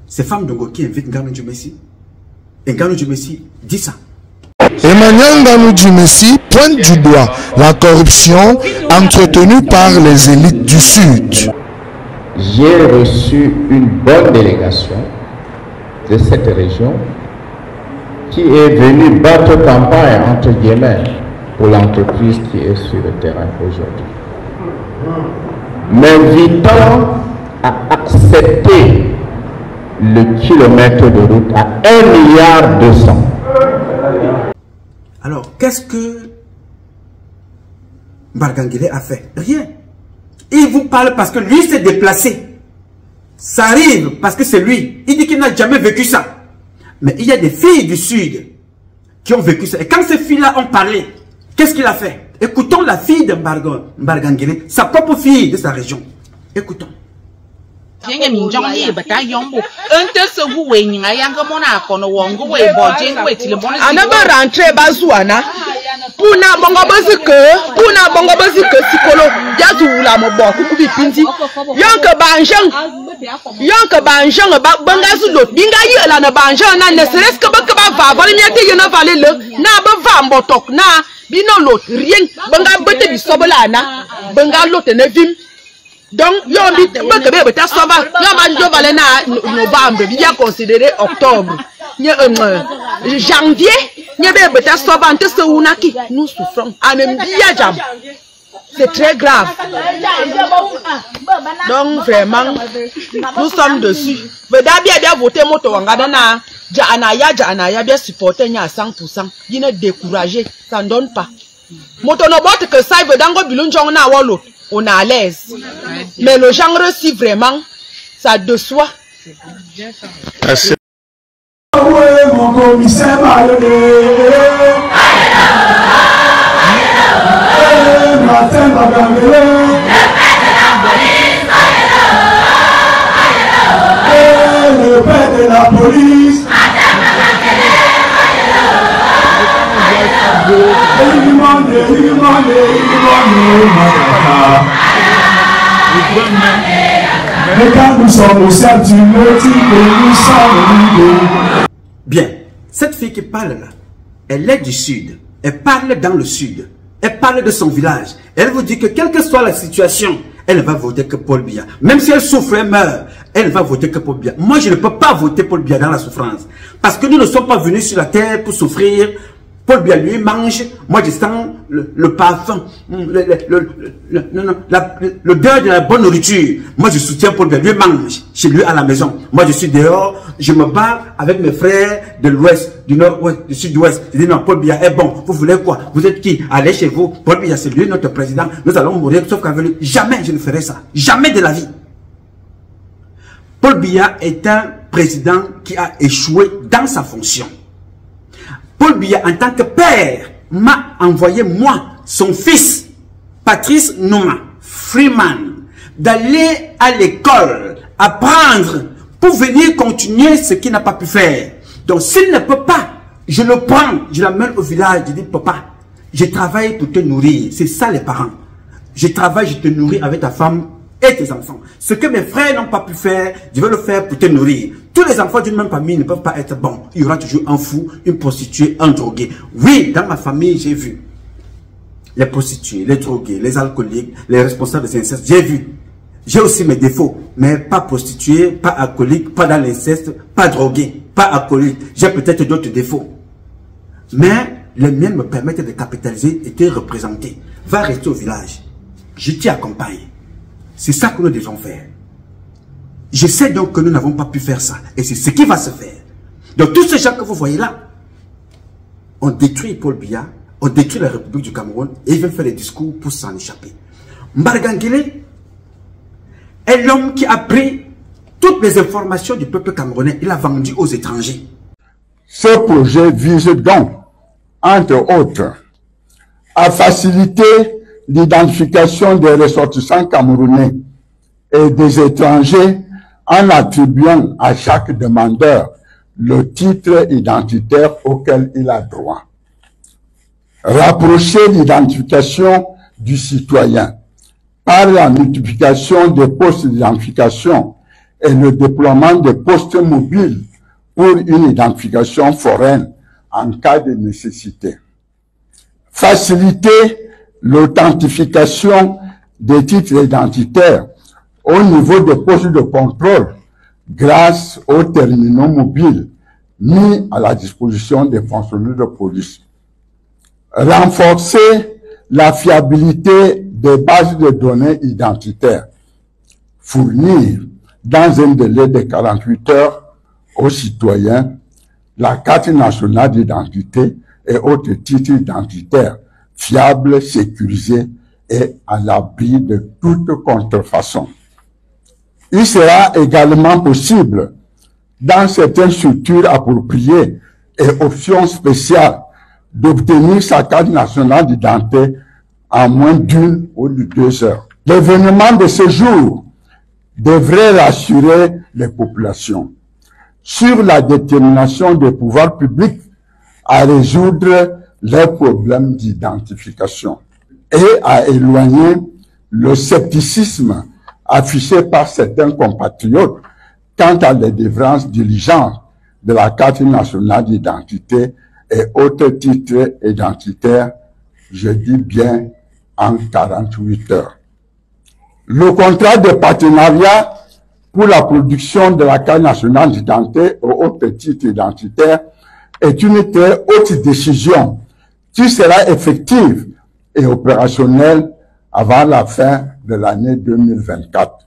C'est Fam Ndongo qui invite Nganou Djomessi. Et Nganou Djomessi dit ça. Emmanuel Nganou Djomessi pointe du doigt la corruption entretenue par les élites du Sud. J'ai reçu une bonne délégation de cette région qui est venue battre campagne, entre guillemets, pour l'entreprise qui est sur le terrain aujourd'hui, m'invitant à accepter le kilomètre de route à 1,2 milliard. Alors, qu'est-ce que Mbargangele a fait? Rien. Il vous parle parce que lui s'est déplacé. Ça arrive parce que c'est lui. Il dit qu'il n'a jamais vécu ça. Mais il y a des filles du Sud qui ont vécu ça. Et quand ces filles-là ont parlé, qu'est-ce qu'il a fait? Écoutons la fille de Mbargangele, sa propre fille de sa région. Écoutons. Anaba rentré bazuana. Puna bongo bazike sikolo yazu la mo bo ku bi pinti. Yanka banjang ba bangazu lot binga yela na banjang na ne seres ka ba va vale miete yena vale le na ba va mbotok na bino lot rien banga bete bi sobolana banga lot ne vim. Donc, novembre, il y a considéré octobre, janvier, nous souffrons. C'est très grave. Donc vraiment, nous sommes dessus. Mais d'abord, bien voter moto wangadana. Janaya bien supporter à 100%. Il est découragé, ça ne donne pas. Moto no bote que ça veut dango bilunjong na wolo. On est à l'aise. Mais le genre si vraiment, ça de soi. Merci. Mon commissaire le père de la police. Mais quand nous sommes au sein du motif que nous sommes libres. Bien, cette fille qui parle là, elle est du sud, elle parle dans le sud, elle parle de son village, elle vous dit que quelle que soit la situation, elle va voter que Paul Biya. Même si elle souffre, elle meurt, elle va voter que Paul Biya. Moi, je ne peux pas voter Paul Biya dans la souffrance. Parce que nous ne sommes pas venus sur la terre pour souffrir. Paul Biya, lui, mange. Moi, je sens le parfum, l'odeur de la bonne nourriture. Moi, je soutiens Paul Biya. Lui, mange chez lui à la maison. Moi, je suis dehors. Je me bats avec mes frères de l'ouest, du nord-ouest, du sud-ouest. Je dis non, Paul Biya est bon. Vous voulez quoi? Vous êtes qui? Allez chez vous. Paul Biya, c'est lui, notre président. Nous allons mourir, sauf qu'avec lui. Jamais je ne ferai ça. Jamais de la vie. Paul Biya est un président qui a échoué dans sa fonction. Paul Biya, en tant que père, m'a envoyé, moi, son fils, Patrice Nouma, Freeman, d'aller à l'école, apprendre, pour venir continuer ce qu'il n'a pas pu faire. Donc, s'il ne peut pas, je le prends, je l'amène au village, je dis, papa, je travaille pour te nourrir. C'est ça les parents. Je travaille, je te nourris avec ta femme et tes enfants. Ce que mes frères n'ont pas pu faire, je vais le faire pour te nourrir. Tous les enfants d'une même famille ne peuvent pas être bons. Il y aura toujours un fou, une prostituée, un drogué. Oui, dans ma famille, j'ai vu les prostituées, les drogués, les alcooliques, les responsables des incestes. J'ai vu. J'ai aussi mes défauts, mais pas prostituée, pas alcoolique, pas dans l'inceste, pas drogué, pas alcoolique. J'ai peut-être d'autres défauts. Mais les miens me permettent de capitaliser et de représenter. Va rester au village. Je t'y accompagne. C'est ça que nous devons faire. Je sais donc que nous n'avons pas pu faire ça. Et c'est ce qui va se faire. Donc tous ces gens que vous voyez là, on détruit Paul Biya, on détruit la République du Cameroun et ils veulent faire des discours pour s'en échapper. Mbargangele est l'homme qui a pris toutes les informations du peuple camerounais. Il a vendu aux étrangers. Ce projet vise donc, entre autres, à faciliter l'identification des ressortissants camerounais et des étrangers en attribuant à chaque demandeur le titre identitaire auquel il a droit. Rapprocher l'identification du citoyen par la multiplication des postes d'identification et le déploiement des postes mobiles pour une identification foraine en cas de nécessité. Faciliter l'authentification des titres identitaires au niveau des postes de contrôle grâce aux terminaux mobiles mis à la disposition des fonctionnaires de police. Renforcer la fiabilité des bases de données identitaires. Fournir dans un délai de 48 heures aux citoyens la carte nationale d'identité et autres titres identitaires fiables, sécurisés et à l'abri de toute contrefaçon. Il sera également possible, dans certaines structures appropriées et options spéciales, d'obtenir sa carte nationale d'identité en moins d'1 ou de 2 heures. L'événement de ce jour devrait rassurer les populations sur la détermination des pouvoirs publics à résoudre leurs problèmes d'identification et à éloigner le scepticisme affiché par certains compatriotes quant à la délivrance diligente de la carte nationale d'identité et autres titres identitaires, je dis bien en 48 heures. Le contrat de partenariat pour la production de la carte nationale d'identité et autres titres identitaires est une très haute décision qui sera effective et opérationnelle avant la fin de l'année 2024.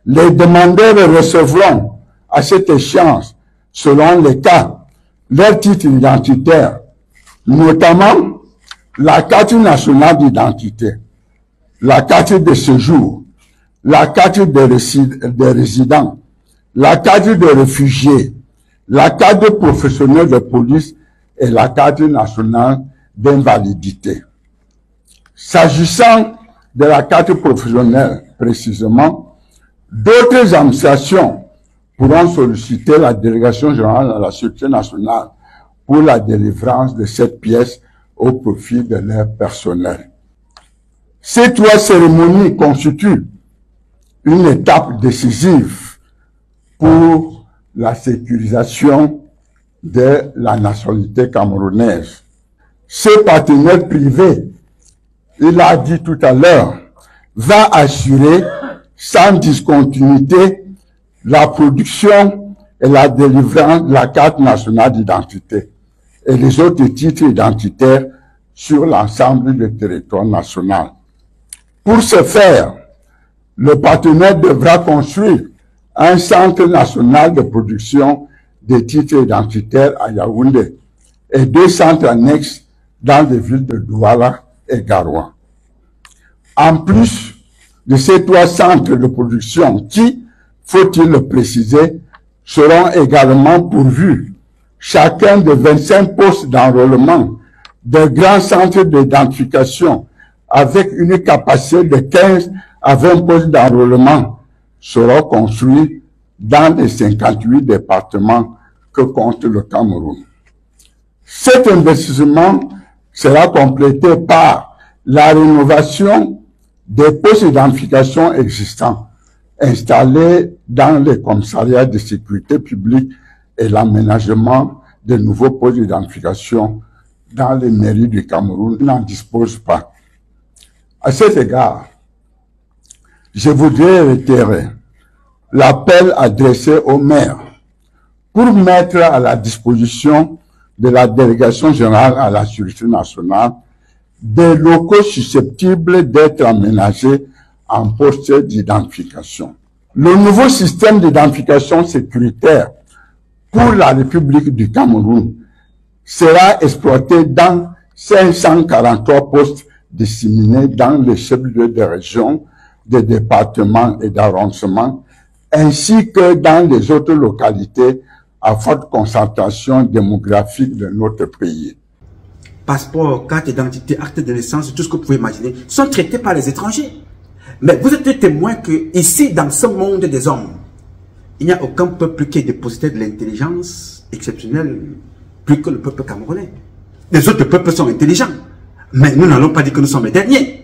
Les demandeurs recevront à cette échéance, selon les cas, leur titre identitaire, notamment la carte nationale d'identité, la carte de séjour, la carte de résident, la carte de réfugié, la carte professionnelle de police et la carte nationale d'invalidité. S'agissant de la carte professionnelle précisément, d'autres administrations pourront solliciter la délégation générale à la Sûreté nationale pour la délivrance de cette pièce au profit de leur personnel. Ces 3 cérémonies constituent une étape décisive pour la sécurisation de la nationalité camerounaise. Ce partenaire privé, il a dit tout à l'heure, va assurer sans discontinuité la production et la délivrance de la carte nationale d'identité et les autres titres identitaires sur l'ensemble du territoire national. Pour ce faire, le partenaire devra construire un centre national de production des titres identitaires à Yaoundé et 2 centres annexes dans les villes de Douala et Garoua. En plus de ces 3 centres de production qui, faut-il le préciser, seront également pourvus, chacun de 25 postes d'enrôlement, de grands centres d'identification avec une capacité de 15 à 20 postes d'enrôlement seront construits dans les 58 départements que compte le Cameroun. Cet investissement sera complété par la rénovation des postes d'identification existants installés dans les commissariats de sécurité publique et l'aménagement de nouveaux postes d'identification dans les mairies du Cameroun n'en disposent pas. À cet égard, je voudrais réitérer l'appel adressé aux maires pour mettre à la disposition de la délégation générale à la sécurité nationale des locaux susceptibles d'être aménagés en poste d'identification. Le nouveau système d'identification sécuritaire pour la République du Cameroun sera exploité dans 543 postes disséminés dans les chefs-lieux de région, des départements et d'arrondissements, ainsi que dans les autres localités à forte concentration démographique de notre pays. Passeport, carte d'identité, acte de naissance, tout ce que vous pouvez imaginer, sont traités par les étrangers. Mais vous êtes témoin que ici, dans ce monde des hommes, il n'y a aucun peuple qui est dépositaire de l'intelligence exceptionnelle, plus que le peuple camerounais. Les autres peuples sont intelligents, mais nous n'allons pas dire que nous sommes les derniers.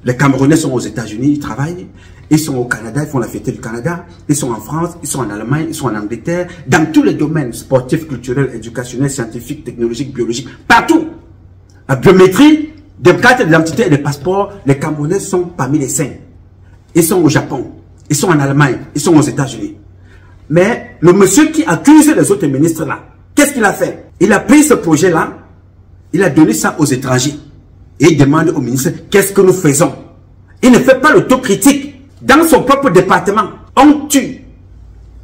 Les Camerounais sont aux États-Unis, ils travaillent, ils sont au Canada, ils font la fierté du Canada, ils sont en France, ils sont en Allemagne, ils sont en Angleterre, dans tous les domaines sportifs, culturels, éducationnels, scientifiques, technologiques, biologiques, partout. La biométrie, des cartes d'identité et des passeports, les Camerounais sont parmi les 5. Ils sont au Japon, ils sont en Allemagne, ils sont aux États-Unis. Mais le monsieur qui accuse les autres ministres là, qu'est-ce qu'il a fait? Il a pris ce projet-là, il a donné ça aux étrangers. Et il demande au ministre, qu'est-ce que nous faisons? Il ne fait pas l'autocritique. Dans son propre département, on tue,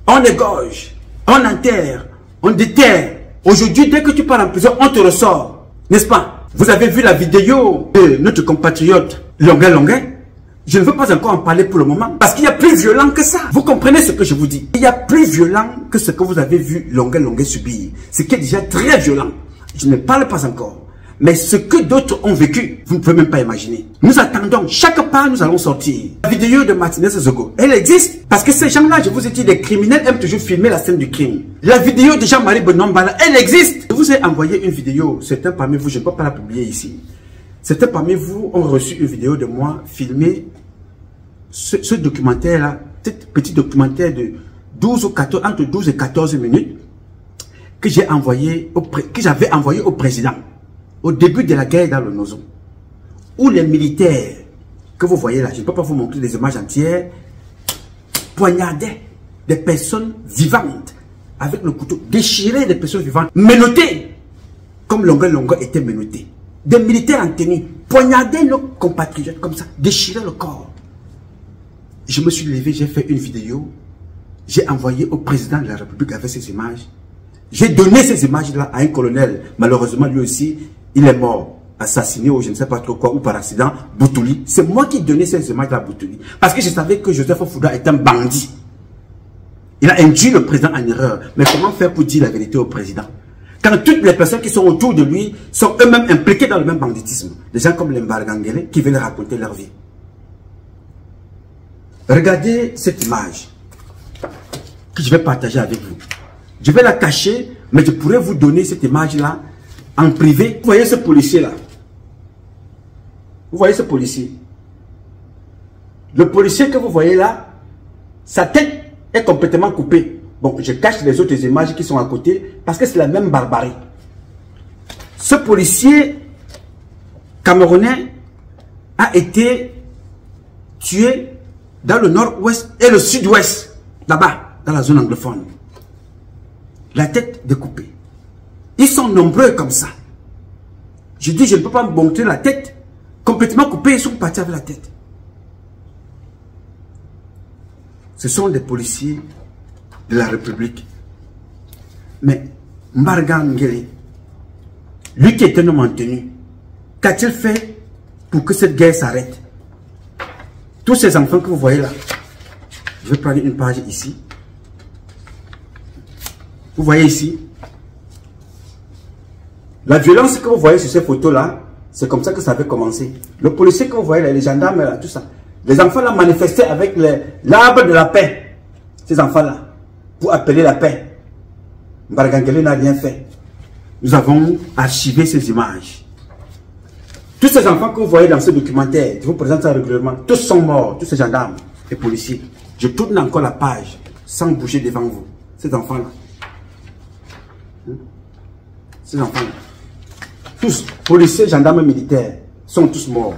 on égorge, on enterre, on déterre. Aujourd'hui, dès que tu pars en prison, on te ressort. N'est-ce pas? Vous avez vu la vidéo de notre compatriote Longuet Longuet? Je ne veux pas encore en parler pour le moment, parce qu'il y a plus violent que ça. Vous comprenez ce que je vous dis? Il y a plus violent que ce que vous avez vu Longuet Longuet subir. Ce qui est déjà très violent. Je ne parle pas encore. Mais ce que d'autres ont vécu, vous ne pouvez même pas imaginer. Nous attendons, chaque pas nous allons sortir. La vidéo de Martinez Zogo, elle existe. Parce que ces gens-là, je vous ai dit, les criminels aiment toujours filmer la scène du crime. La vidéo de Jean-Marie Bonombala, elle existe. Je vous ai envoyé une vidéo, certains parmi vous, je ne peux pas la publier ici. Certains parmi vous ont reçu une vidéo de moi filmer ce documentaire-là, cet petit documentaire de 12 ou 14, entre 12 et 14 minutes que j'avais envoyé au président au début de la guerre dans le Nozo, où les militaires que vous voyez là, je ne peux pas vous montrer des images entières, poignardaient des personnes vivantes avec le couteau, déchiraient des personnes vivantes, menottées comme Longuet Longuet était menotté. Des militaires en tenue, poignarder nos compatriotes comme ça, déchirer le corps. Je me suis levé, j'ai fait une vidéo, j'ai envoyé au président de la République avec ces images. J'ai donné ces images-là à un colonel. Malheureusement, lui aussi, il est mort, assassiné ou je ne sais pas trop quoi, ou par accident, Boutouli. C'est moi qui donnais ces images-là à Boutouli. Parce que je savais que Joseph Fouda est un bandit. Il a induit le président en erreur. Mais comment faire pour dire la vérité au président? Quand toutes les personnes qui sont autour de lui sont eux-mêmes impliquées dans le même banditisme. Des gens comme les Mbargangele qui veulent raconter leur vie. Regardez cette image que je vais partager avec vous. Je vais la cacher, mais je pourrais vous donner cette image-là en privé. Vous voyez ce policier-là? Vous voyez ce policier? Le policier que vous voyez là, sa tête est complètement coupée. Bon, je cache les autres images qui sont à côté parce que c'est la même barbarie. Ce policier camerounais a été tué dans le nord-ouest et le sud-ouest, là-bas, dans la zone anglophone. La tête découpée. Ils sont nombreux comme ça. Je dis, je ne peux pas me montrer la tête complètement coupée, ils sont partis avec la tête. Ce sont des policiers de la République. Mais Mbargangele, lui qui est un homme en tenue, qu'a-t-il fait pour que cette guerre s'arrête? Tous ces enfants que vous voyez là, je vais prendre une page ici. Vous voyez ici, la violence que vous voyez sur ces photos là, c'est comme ça que ça avait commencé. Le policier que vous voyez là, les gendarmes là, tout ça, les enfants là manifestaient avec l'arbre de la paix. Ces enfants là, pour appeler la paix. Mbargangele n'a rien fait. Nous avons archivé ces images. Tous ces enfants que vous voyez dans ce documentaire, je vous présente ça régulièrement, tous sont morts, tous ces gendarmes et policiers. Je tourne encore la page sans bouger devant vous. Ces enfants-là. Ces enfants-là. Tous, policiers, gendarmes, militaires, sont tous morts.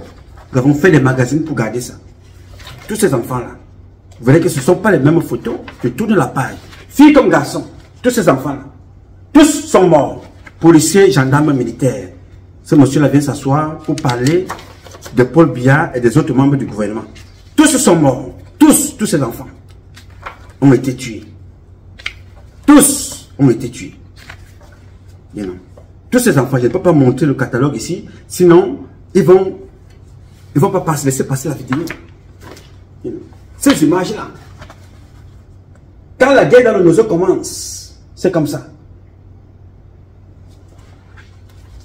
Nous avons fait des magazines pour garder ça. Tous ces enfants-là. Vous verrez que ce ne sont pas les mêmes photos. Je tourne la page. Filles comme garçons, tous ces enfants-là. Tous sont morts. Policiers, gendarmes, militaires. Ce monsieur-là vient s'asseoir pour parler de Paul Biya et des autres membres du gouvernement. Tous sont morts. Tous ces enfants ont été tués. Tous ont été tués. You know. Tous ces enfants, je ne peux pas montrer le catalogue ici, sinon ils vont pas laisser passer la vidéo. You know. Ces images-là, quand la guerre dans le Nozo commence, c'est comme ça.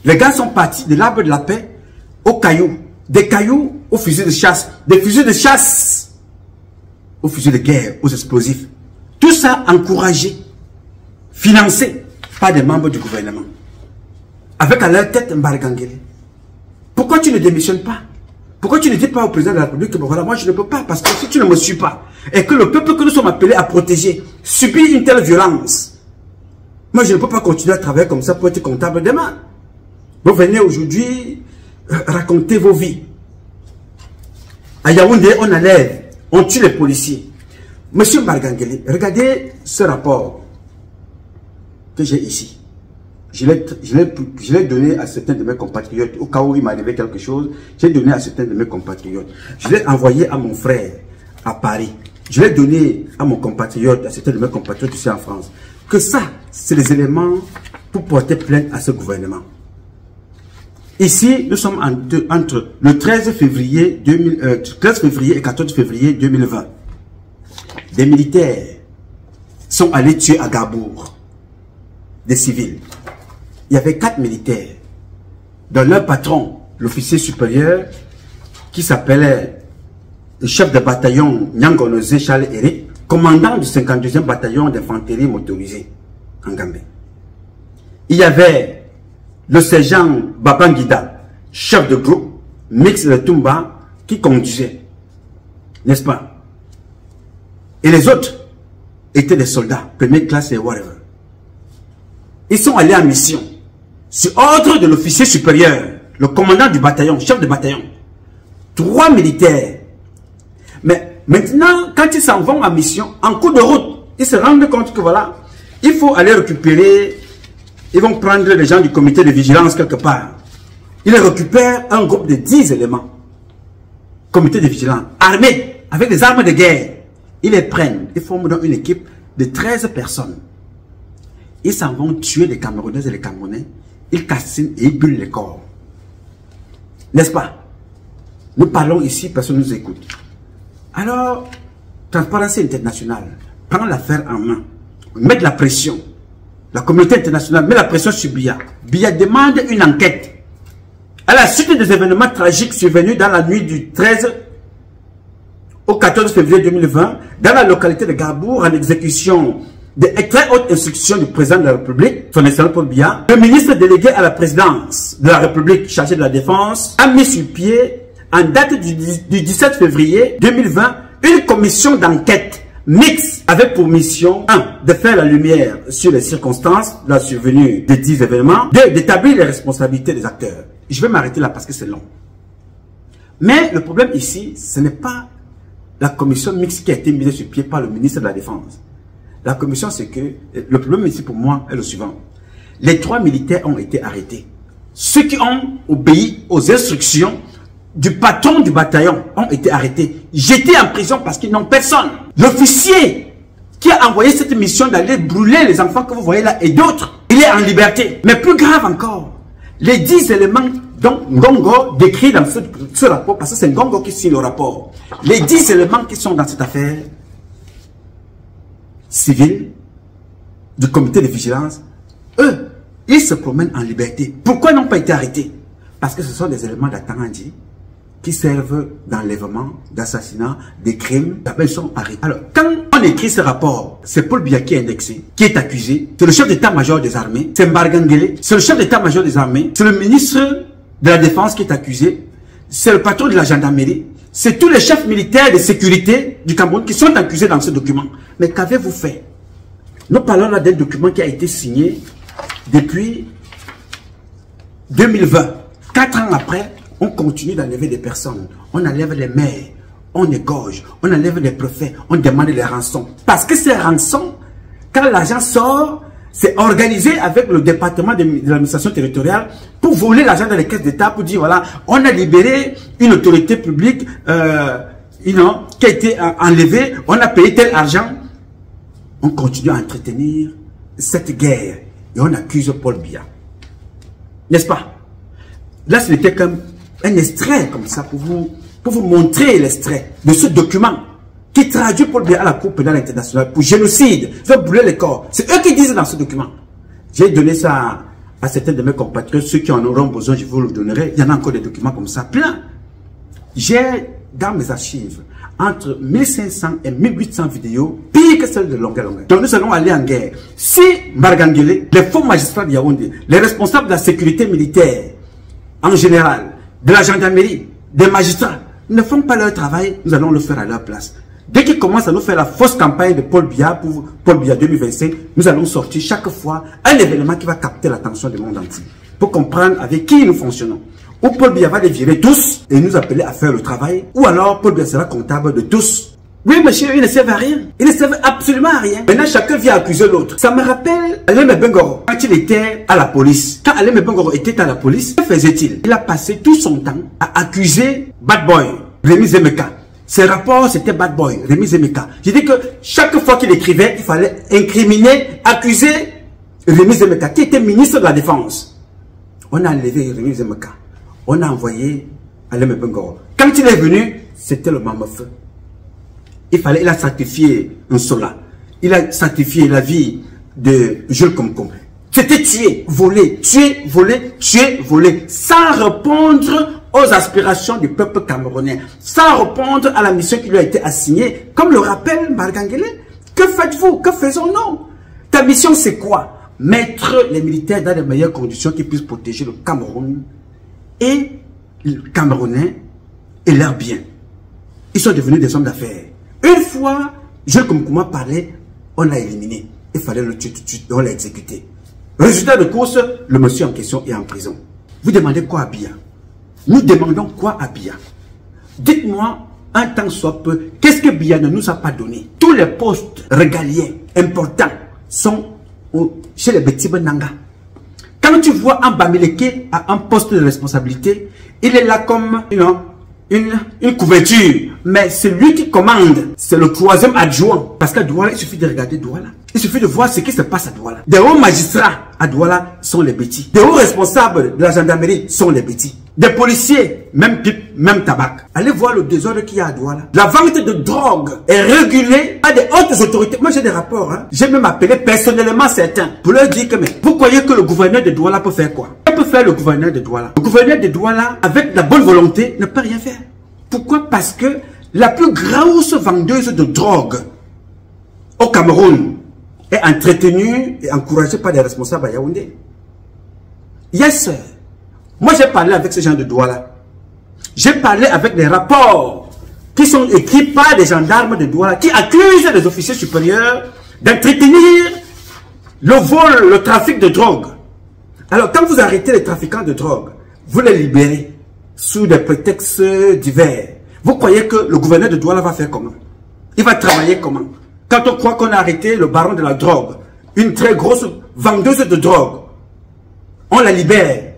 Les gars sont partis de l'arbre de la paix aux cailloux, des cailloux aux fusils de chasse, des fusils de chasse aux fusils de guerre, aux explosifs. Tout ça encouragé, financé par des membres du gouvernement. Avec à leur tête Mbargangele. Pourquoi tu ne démissionnes pas? Pourquoi tu ne dis pas au président de la République que bon, voilà, moi je ne peux pas, parce que si tu ne me suis pas, et que le peuple que nous sommes appelés à protéger subit une telle violence, moi je ne peux pas continuer à travailler comme ça pour être comptable demain. Vous venez aujourd'hui raconter vos vies. À Yaoundé, on enlève, on tue les policiers. Monsieur Mbargangele, regardez ce rapport que j'ai ici. Je l'ai donné à certains de mes compatriotes. Au cas où il m'arrivait quelque chose, j'ai donné à certains de mes compatriotes. Je l'ai envoyé à mon frère à Paris. Je l'ai donné à mon compatriote, à certains de mes compatriotes ici en France. Que ça, c'est les éléments pour porter plainte à ce gouvernement. Ici, nous sommes entre le 13 février et 14 février 2020. Des militaires sont allés tuer à Gabour des civils. Il y avait 4 militaires, dont leur patron, l'officier supérieur, qui s'appelait le chef de bataillon Nyangonozé Charles Eric, commandant du 52e bataillon d'infanterie motorisée en Gambie. Il y avait le sergent Babangida, chef de groupe, Mix Letumba, qui conduisait, n'est-ce pas? Et les autres étaient des soldats, première classe et whatever. Ils sont allés en mission, sur ordre de l'officier supérieur, le commandant du bataillon, chef de bataillon. 3 militaires. Mais maintenant, quand ils s'en vont en mission, en cours de route, ils se rendent compte que voilà, il faut aller récupérer. Ils vont prendre les gens du comité de vigilance quelque part. Il récupère un groupe de 10 éléments. Comité de vigilance, armés, avec des armes de guerre. Ils les prennent, ils forment donc une équipe de 13 personnes. Ils s'en vont tuer les Camerounaises et les Camerounais. Ils cassinent et ils brûlent les corps. N'est-ce pas? Nous parlons ici, personne ne nous écoute. Alors, Transparency International prend l'affaire en main. Met de la pression. La communauté internationale met la pression sur Biya. Biya demande une enquête. À la suite des événements tragiques survenus dans la nuit du 13 au 14 février 2020, dans la localité de Garbour, en exécution des très hautes instructions du président de la République, son excellence Paul Biya, le ministre délégué à la présidence de la République chargé de la Défense a mis sur pied, en date du 17 février 2020, une commission d'enquête mixte avec pour mission 1. de faire la lumière sur les circonstances de la survenue des 10 événements, 2. d'établir les responsabilités des acteurs. Je vais m'arrêter là parce que c'est long. Mais le problème ici, ce n'est pas la commission mixte qui a été mise sur pied par le ministre de la Défense. La commission, c'est que le problème ici pour moi est le suivant. Les 3 militaires ont été arrêtés. Ceux qui ont obéi aux instructions du patron du bataillon ont été arrêtés, jetés en prison parce qu'ils n'ont personne. L'officier qui a envoyé cette mission d'aller brûler les enfants que vous voyez là et d'autres, il est en liberté. Mais plus grave encore, les 10 éléments dont Ngongo décrit dans ce rapport, parce que c'est Ngongo qui signe le rapport, les 10 éléments qui sont dans cette affaire civile du comité de vigilance, eux, ils se promènent en liberté. Pourquoi ils n'ont pas été arrêtés? Parce que ce sont des éléments d'Atarandi qui servent d'enlèvement, d'assassinat, des crimes. Ils sont arrêtés. Alors, quand on écrit ce rapport, c'est Paul Biya qui est indexé, qui est accusé. C'est le chef d'état-major des armées. C'est Mbargangele. C'est le chef d'état-major des armées. C'est le ministre de la Défense qui est accusé. C'est le patron de la gendarmerie. C'est tous les chefs militaires de sécurité du Cameroun qui sont accusés dans ce document. Mais qu'avez-vous fait? Nous parlons là d'un document qui a été signé depuis 2020. 4 ans après, on continue d'enlever des personnes. On enlève les maires, on égorge, on enlève les préfets, on demande les rançons. Parce que ces rançons, quand l'argent sort, c'est organisé avec le département de l'administration territoriale pour voler l'argent dans les caisses d'État, pour dire voilà, on a libéré une autorité publique qui a été enlevée, on a payé tel argent. On continue à entretenir cette guerre et on accuse Paul Biya. N'est-ce pas? Là, ce n'était qu'un extrait comme ça pour vous montrer l'extrait de ce document qui traduit Paul Biya à la Cour pénale internationale pour génocide. Ils ont brûlé les corps. C'est eux qui disent dans ce document. J'ai donné ça à certains de mes compatriotes. Ceux qui en auront besoin, je vous le donnerai. Il y en a encore des documents comme ça, plein. J'ai dans mes archives entre 1500 et 1800 vidéos, pire que celles de Longa. Donc nous allons aller en guerre. Si Mbargangele, les faux magistrats de Yaoundé, les responsables de la sécurité militaire, en général, de la gendarmerie, des magistrats, ne font pas leur travail, nous allons le faire à leur place. Dès qu'ils commencent à nous faire la fausse campagne de Paul Biya pour Paul Biya 2025, nous allons sortir chaque fois un événement qui va capter l'attention du monde entier. Pour comprendre avec qui nous fonctionnons. Ou Paul Biya va les virer tous et nous appeler à faire le travail. Ou alors Paul Biya sera comptable de tous. Oui, monsieur, il ne servent à rien. Il ne servent absolument à rien. Maintenant, chacun vient accuser l'autre. Ça me rappelle Alem Bengoro. Quand il était à la police. Quand Alem Bengoro était à la police, que faisait-il? Il a passé tout son temps à accuser Bad Boy, Rémi Zemeka. Ses rapports, c'était Bad Boy, Rémi Zemeka. J'ai dit que chaque fois qu'il écrivait, il fallait incriminer, accuser Rémi Zemeka, qui était ministre de la Défense. On a enlevé Rémi Zemeka. On a envoyé Alem Bengoro. Quand il est venu, c'était le mamefeu. Il a sacrifié un soldat. Il a sacrifié la vie de Jules Komkom. C'était tuer, voler, tuer, voler, tuer, voler, sans répondre aux aspirations du peuple camerounais, sans répondre à la mission qui lui a été assignée. Comme le rappelle Mbargangele, que faites-vous? Que faisons-nous? Ta mission, c'est quoi? Mettre les militaires dans les meilleures conditions qui puissent protéger le Cameroun et les Camerounais et leurs biens. Ils sont devenus des hommes d'affaires. Une fois, Jules Komkouma parlait, on l'a éliminé. Il fallait le tuer tout de suite et on l'a exécuté. Résultat de course, le monsieur en question est en prison. Vous demandez quoi à Biya? Nous demandons quoi à Biya? Dites-moi, un temps soit peu, qu'est-ce que Biya ne nous a pas donné? Tous les postes régaliens importants sont chez les Betiba Nanga. Quand tu vois un Bamileke à un poste de responsabilité, il est là comme une couverture. Mais c'est lui qui commande. C'est le troisième adjoint. Parce qu'à Douala, il suffit de regarder Douala. Il suffit de voir ce qui se passe à Douala. Des hauts magistrats à Douala sont les petits. Des hauts responsables de la gendarmerie sont les petits. Des policiers, même pipe, même tabac. Allez voir le désordre qu'il y a à Douala. La vente de drogue est régulée par des hautes autorités. Moi, j'ai des rapports. Hein. J'ai même appelé personnellement certains pour leur dire que, mais vous croyez que le gouverneur de Douala peut faire quoi? Que peut faire le gouverneur de Douala? Le gouverneur de Douala, avec la bonne volonté, ne peut rien faire. Pourquoi? Parce que la plus grosse vendeuse de drogue au Cameroun est entretenue et encouragée par des responsables à Yaoundé. Yes, sir. Moi, j'ai parlé avec ces gens de Douala. J'ai parlé avec des rapports qui sont écrits par des gendarmes de Douala qui accusent les officiers supérieurs d'entretenir le vol, le trafic de drogue. Alors, quand vous arrêtez les trafiquants de drogue, vous les libérez sous des prétextes divers. Vous croyez que le gouverneur de Douala va faire comment? Il va travailler comment? Quand on croit qu'on a arrêté le baron de la drogue, une très grosse vendeuse de drogue, on la libère.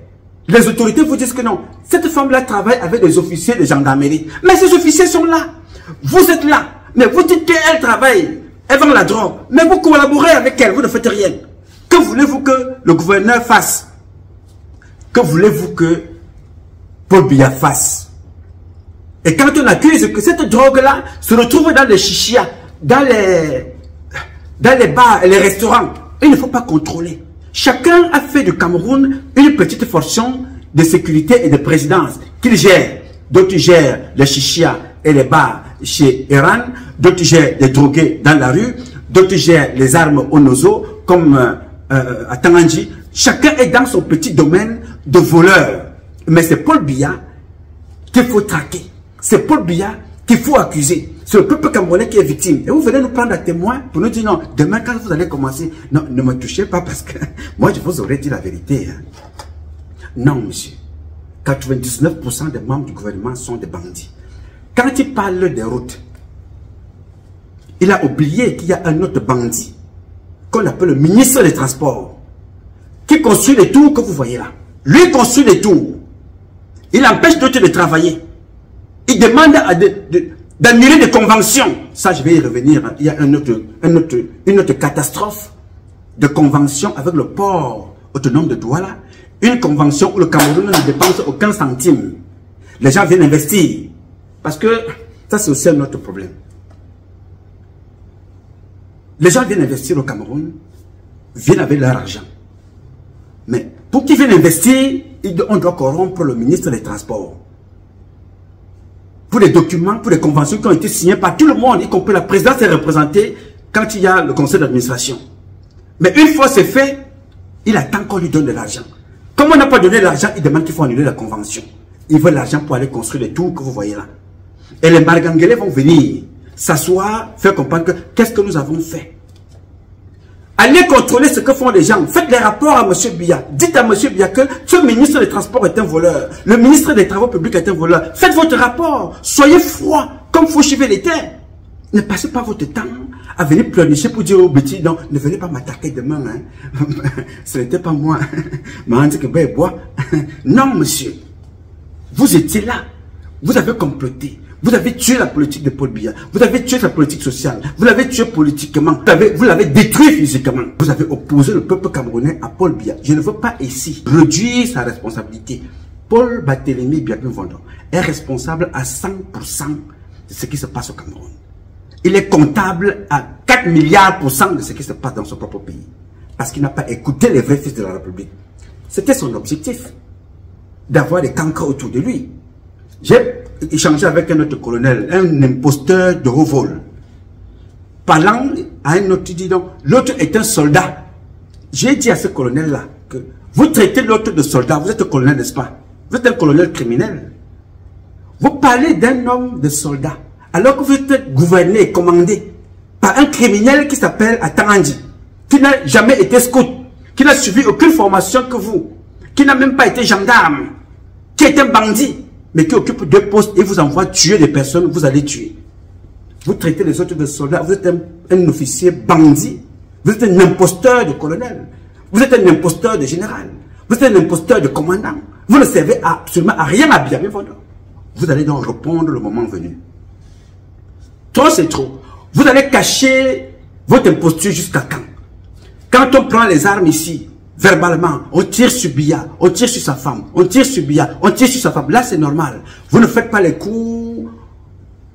Les autorités vous disent que non. Cette femme-là travaille avec des officiers de gendarmerie. Mais ces officiers sont là. Vous êtes là. Mais vous dites qu'elle travaille. Elle vend la drogue. Mais vous collaborez avec elle. Vous ne faites rien. Que voulez-vous que le gouverneur fasse? Que voulez-vous que Paul Biya fasse? Et quand on accuse que cette drogue-là se retrouve dans les chichia, dans les bars et les restaurants, il ne faut pas contrôler. Chacun a fait du Cameroun une petite fortune de sécurité et de présidence qu'il gère. D'autres gèrent les chichia et les bars chez Iran, d'autres gèrent les drogués dans la rue, d'autres gèrent les armes au nozo comme à Tanganji. Chacun est dans son petit domaine de voleur. Mais c'est Paul Biya qu'il faut traquer. C'est Paul Biya qu'il faut accuser. C'est le peuple camerounais qui est victime. Et vous venez nous prendre à témoin pour nous dire non, demain quand vous allez commencer, non, ne me touchez pas parce que moi je vous aurais dit la vérité. Hein. Non, monsieur. 99% des membres du gouvernement sont des bandits. Quand il parle des routes, il a oublié qu'il y a un autre bandit qu'on appelle le ministre des Transports qui construit les tours que vous voyez là. Lui construit les tours. Il empêche d'autres de travailler. Il demande d'annuler des conventions. Ça, je vais y revenir. Il y a une autre catastrophe de convention avec le port autonome de Douala. Une convention où le Cameroun ne dépense aucun centime. Les gens viennent investir. Parce que ça, c'est aussi un autre problème. Les gens viennent investir au Cameroun, viennent avec leur argent. Mais pour qu'ils viennent investir, on doit corrompre le ministre des Transports. Pour les documents, pour les conventions qui ont été signées par tout le monde, y compris la présidence est représentée quand il y a le conseil d'administration. Mais une fois c'est fait, il attend qu'on lui donne de l'argent. Comme on n'a pas donné l'argent, il demande qu'il faut annuler la convention. Il veut l'argent pour aller construire les tours que vous voyez là. Et les Marganguelais vont venir s'asseoir, faire comprendre que qu'est-ce que nous avons fait. Allez contrôler ce que font les gens. Faites des rapports à M. Biya. Dites à M. Biya que ce ministre des Transports est un voleur. Le ministre des Travaux publics est un voleur. Faites votre rapport. Soyez froid, comme Fauchivé l'était. Ne passez pas votre temps à venir pleurnicher pour dire aux petits, non, ne venez pas m'attaquer demain. Hein. Ce n'était pas moi. Non, monsieur. Vous étiez là. Vous avez comploté. Vous avez tué la politique de Paul Biya. Vous avez tué sa politique sociale. Vous l'avez tué politiquement. Vous l'avez détruit physiquement. Vous avez opposé le peuple camerounais à Paul Biya. Je ne veux pas ici réduire sa responsabilité. Paul Barthélémy Biya-Pimvondo est responsable à 100% de ce qui se passe au Cameroun. Il est comptable à 4 milliards % de ce qui se passe dans son propre pays. Parce qu'il n'a pas écouté les vrais fils de la République. C'était son objectif. D'avoir des cancres autour de lui. J'ai échangé avec un autre colonel, un imposteur de haut vol. Parlant à un autre, dit donc, l'autre est un soldat. J'ai dit à ce colonel-là que vous traitez l'autre de soldat, vous êtes un colonel, n'est-ce pas? Vous êtes un colonel criminel. Vous parlez d'un homme de soldat, alors que vous êtes gouverné et commandé par un criminel qui s'appelle Atanganji, qui n'a jamais été scout, qui n'a suivi aucune formation que vous, qui n'a même pas été gendarme, qui est un bandit, mais qui occupe 2 postes et vous envoie tuer des personnes, vous allez tuer. Vous traitez les autres de soldats, vous êtes un officier bandit, vous êtes un imposteur de colonel, vous êtes un imposteur de général. Vous êtes un imposteur de commandant. Vous ne servez absolument à rien à Biabi Fodo. Vous allez donc répondre le moment venu. Trop, c'est trop. Vous allez cacher votre imposture jusqu'à quand? Quand on prend les armes ici, verbalement, on tire sur Biya, on tire sur sa femme, on tire sur Biya, on tire sur sa femme. Là, c'est normal. Vous ne faites pas les coups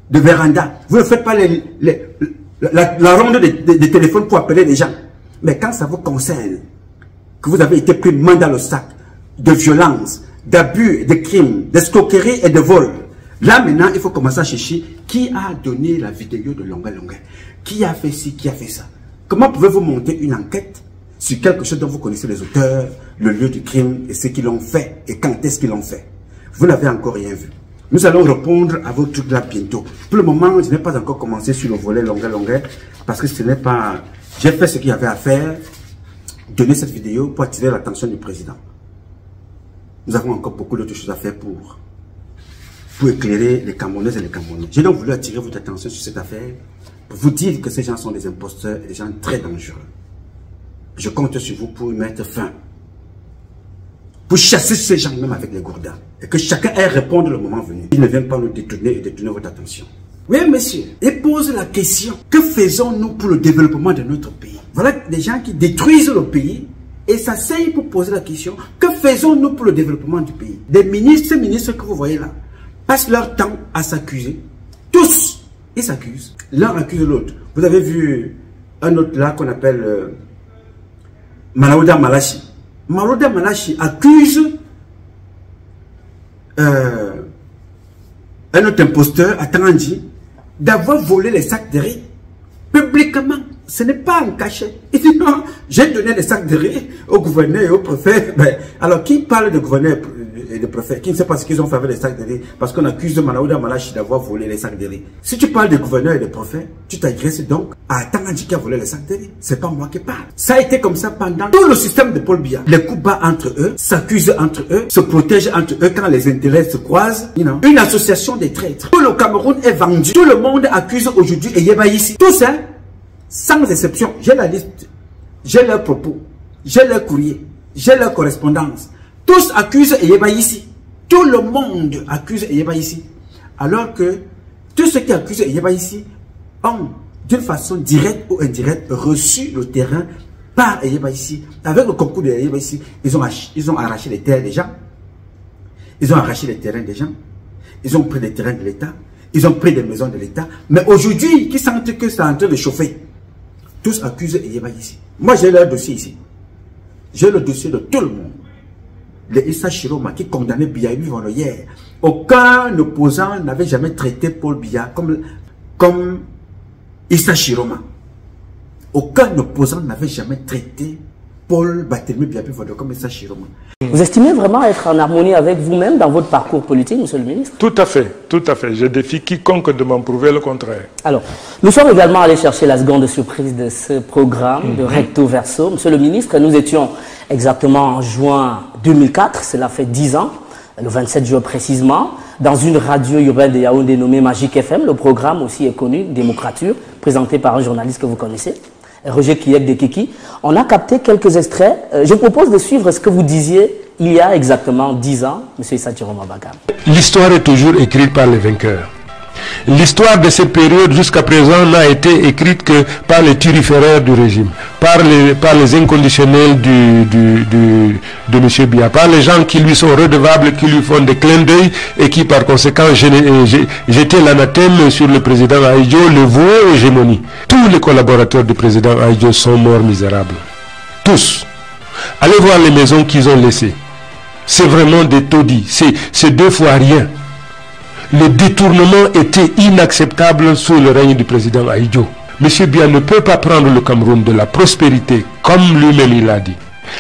de véranda. Vous ne faites pas la ronde des téléphones pour appeler les gens. Mais quand ça vous concerne, que vous avez été pris main dans le sac de violence, d'abus, de crimes, d'escroquerie et de vol, là maintenant, il faut commencer à chercher qui a donné la vidéo de Longueur Longueur. Qui a fait ci, qui a fait ça. Comment pouvez-vous monter une enquête sur quelque chose dont vous connaissez les auteurs, le lieu du crime et ce qu'ils l'ont fait et quand est-ce qu'ils l'ont fait? Vous n'avez encore rien vu. Nous allons répondre à vos trucs là bientôt. Pour le moment, je n'ai pas encore commencé sur le volet Longueur Longueur parce que ce n'est pas... J'ai fait ce qu'il y avait à faire, donner cette vidéo pour attirer l'attention du président. Nous avons encore beaucoup d'autres choses à faire pour éclairer les Camerounaises et les Camerounais. J'ai donc voulu attirer votre attention sur cette affaire pour vous dire que ces gens sont des imposteurs et des gens très dangereux. Je compte sur vous pour y mettre fin. Pour chasser ces gens même avec les gourdas. Et que chacun ait répondre le moment venu. Ils ne viennent pas nous détourner et détourner votre attention. Oui, monsieur. Et pose la question. Que faisons-nous pour le développement de notre pays? Voilà des gens qui détruisent le pays et s'asseyent pour poser la question. Que faisons-nous pour le développement du pays? Des ministres, ces ministres que vous voyez là, passent leur temps à s'accuser. Tous, ils s'accusent. L'un accuse l'autre. Vous avez vu un autre là qu'on appelle Malouda Malachi. Malouda Malachi accuse un autre imposteur à Tangandji d'avoir volé les sacs de riz publiquement. Ce n'est pas un cachet. Il dit non, j'ai donné les sacs de riz au gouverneur et au préfet. Ben, alors qui parle de gouverneur et de préfet? Qui ne sait pas ce qu'ils ont fait avec les sacs de riz? Parce qu'on accuse Malouda Malachi d'avoir volé les sacs de riz. Si tu parles de gouverneur et de préfet, tu t'agresses donc à Tangandji qui a volé les sacs de riz. C'est pas moi qui parle. Ça a été comme ça pendant tout le système de Paul Biya. Les coups bas entre eux, s'accusent entre eux, se protègent entre eux quand les intérêts se croisent. You know. Une association des traîtres. Tout le Cameroun est vendu. Tout le monde accuse aujourd'hui Eyeba ici. Tout ça, sans exception, j'ai la liste, j'ai leurs propos, j'ai leurs courriers, j'ai leurs correspondances. Tous accusent Eyeba ici. Tout le monde accuse Eyeba ici. Alors que tous ceux qui accusent Eyeba ici ont, d'une façon directe ou indirecte, reçu le terrain par Eyeba ici. Avec le concours de Eyeba ici, ils ont arraché les terres des gens. Ils ont arraché les terrains des gens. Ils ont pris les terrains de l'État. Ils ont pris des maisons de l'État. Mais aujourd'hui, qui sentent que c'est en train de chauffer, tous accusent Eyeba ici. Moi, j'ai leur dossier ici. J'ai le dossier de tout le monde. Le Issa Chiroma qui condamnait Biya hier. Aucun opposant n'avait jamais traité Paul Biya comme Issa Chiroma. Aucun opposant n'avait jamais traité Paul Barthélémy Biya comme Issa Chiroma. Vous estimez vraiment être en harmonie avec vous-même dans votre parcours politique, monsieur le ministre? Tout à fait, tout à fait. Je défie quiconque de m'en prouver le contraire. Alors, nous sommes également allés chercher la seconde surprise de ce programme de Recto Verso. Monsieur le ministre, nous étions exactement en juin 2004, cela fait 10 ans, le 27 juin précisément, dans une radio urbaine de Yaoundé nommée Magique FM. Le programme aussi est connu, Démocrature, présenté par un journaliste que vous connaissez, Roger Kiyek de Kiki. On a capté quelques extraits. Je propose de suivre ce que vous disiez il y a exactement 10 ans, M. Issa Chiroma Bakam. L'histoire est toujours écrite par les vainqueurs. L'histoire de cette période jusqu'à présent n'a été écrite que par les turiféraires du régime, par les inconditionnels de M. Biya, par les gens qui lui sont redevables, qui lui font des clins d'œil et qui par conséquent jetaient l'anathème sur le président Ahidjo, le voué hégémonie. Tous les collaborateurs du président Ahidjo sont morts misérables. Tous. Allez voir les maisons qu'ils ont laissées. C'est vraiment des taudis. C'est 2 fois rien. Le détournement était inacceptable sous le règne du président Ahidjo. M. Biya ne peut pas prendre le Cameroun de la prospérité, comme lui-même il l'a dit,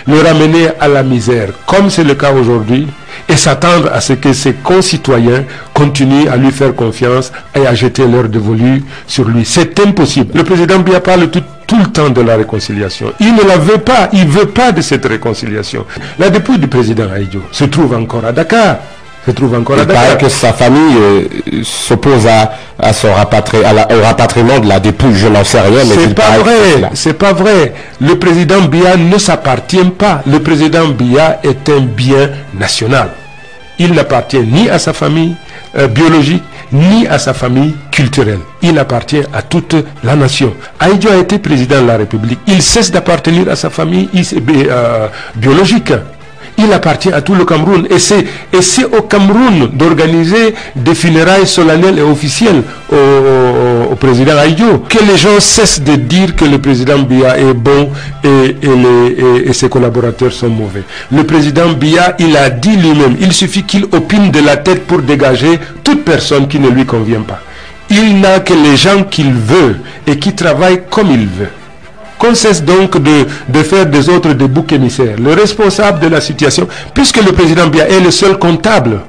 le ramener à la misère, comme c'est le cas aujourd'hui, et s'attendre à ce que ses concitoyens continuent à lui faire confiance et à jeter leur dévolu sur lui. C'est impossible. Le président Biya parle tout le temps de la réconciliation. Il ne la veut pas. Il ne veut pas de cette réconciliation. La dépouille du président Ahidjo se trouve encore à Dakar. se trouve encore à Dakar. Il paraît que sa famille s'oppose au rapatriement de la dépouille, je n'en sais rien. C'est pas vrai, c'est pas vrai. Le président Biya ne s'appartient pas. Le président Biya est un bien national. Il n'appartient ni à sa famille biologique, ni à sa famille culturelle. Il appartient à toute la nation. Ahidjo a été président de la République. Il cesse d'appartenir à sa famille biologique. Il appartient à tout le Cameroun. Et c'est au Cameroun d'organiser des funérailles solennelles et officielles au président Ahidjo. Que les gens cessent de dire que le président Biya est bon et ses collaborateurs sont mauvais. Le président Biya, il a dit lui-même, il suffit qu'il opine de la tête pour dégager toute personne qui ne lui convient pas. Il n'a que les gens qu'il veut et qui travaillent comme il veut. Qu'on cesse donc de faire des autres des boucs émissaires. Le responsable de la situation, puisque le président Biya est le seul comptable,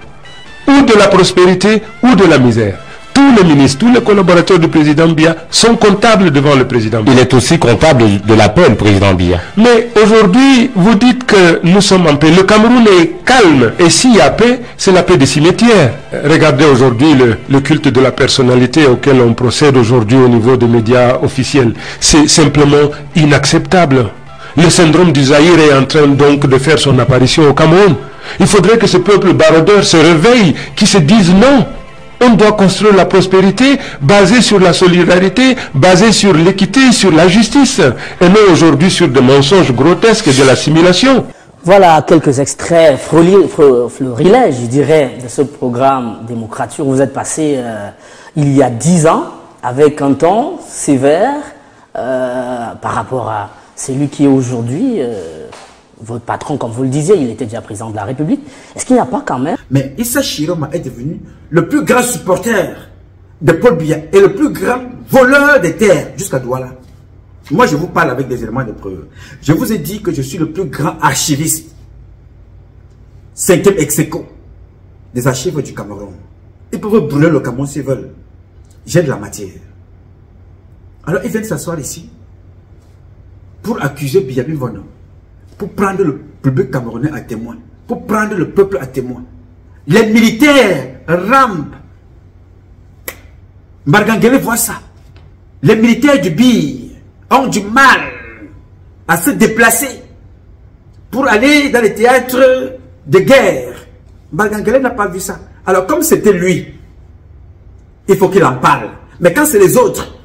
ou de la prospérité ou de la misère. Tous les ministres, tous les collaborateurs du président Biya sont comptables devant le président Biya. Il est aussi comptable de la paix, le président Biya. Mais aujourd'hui, vous dites que nous sommes en paix. Le Cameroun est calme. Et s'il y a paix, c'est la paix des cimetières. Regardez aujourd'hui le culte de la personnalité auquel on procède aujourd'hui au niveau des médias officiels. C'est simplement inacceptable. Le syndrome du Zaïre est en train donc de faire son apparition au Cameroun. Il faudrait que ce peuple baroudeur se réveille, qui se dise non. On doit construire la prospérité basée sur la solidarité, basée sur l'équité, sur la justice, et non aujourd'hui sur des mensonges grotesques et de l'assimilation. Voilà quelques extraits florilèges, je dirais, de ce programme démocratique. Vous êtes passé il y a 10 ans avec un ton sévère par rapport à celui qui est aujourd'hui votre patron, comme vous le disiez, il était déjà président de la République. Est-ce qu'il n'y a pas quand même... Mais Issa Chiroma est devenu le plus grand supporter de Paul Biya et le plus grand voleur des terres jusqu'à Douala. Moi, je vous parle avec des éléments de preuve. Je vous ai dit que je suis le plus grand archiviste, 5e ex-aequo des archives du Cameroun. Ils peuvent brûler le Cameroun s'ils veulent. J'ai de la matière. Alors, ils viennent s'asseoir ici pour accuser Biya Bivono, pour prendre le public camerounais à témoin, pour prendre le peuple à témoin. Les militaires rampent. Mbargangele voit ça. Les militaires du BIR ont du mal à se déplacer pour aller dans les théâtres de guerre. Mbargangele n'a pas vu ça. Alors comme c'était lui, il faut qu'il en parle. Mais quand c'est les autres,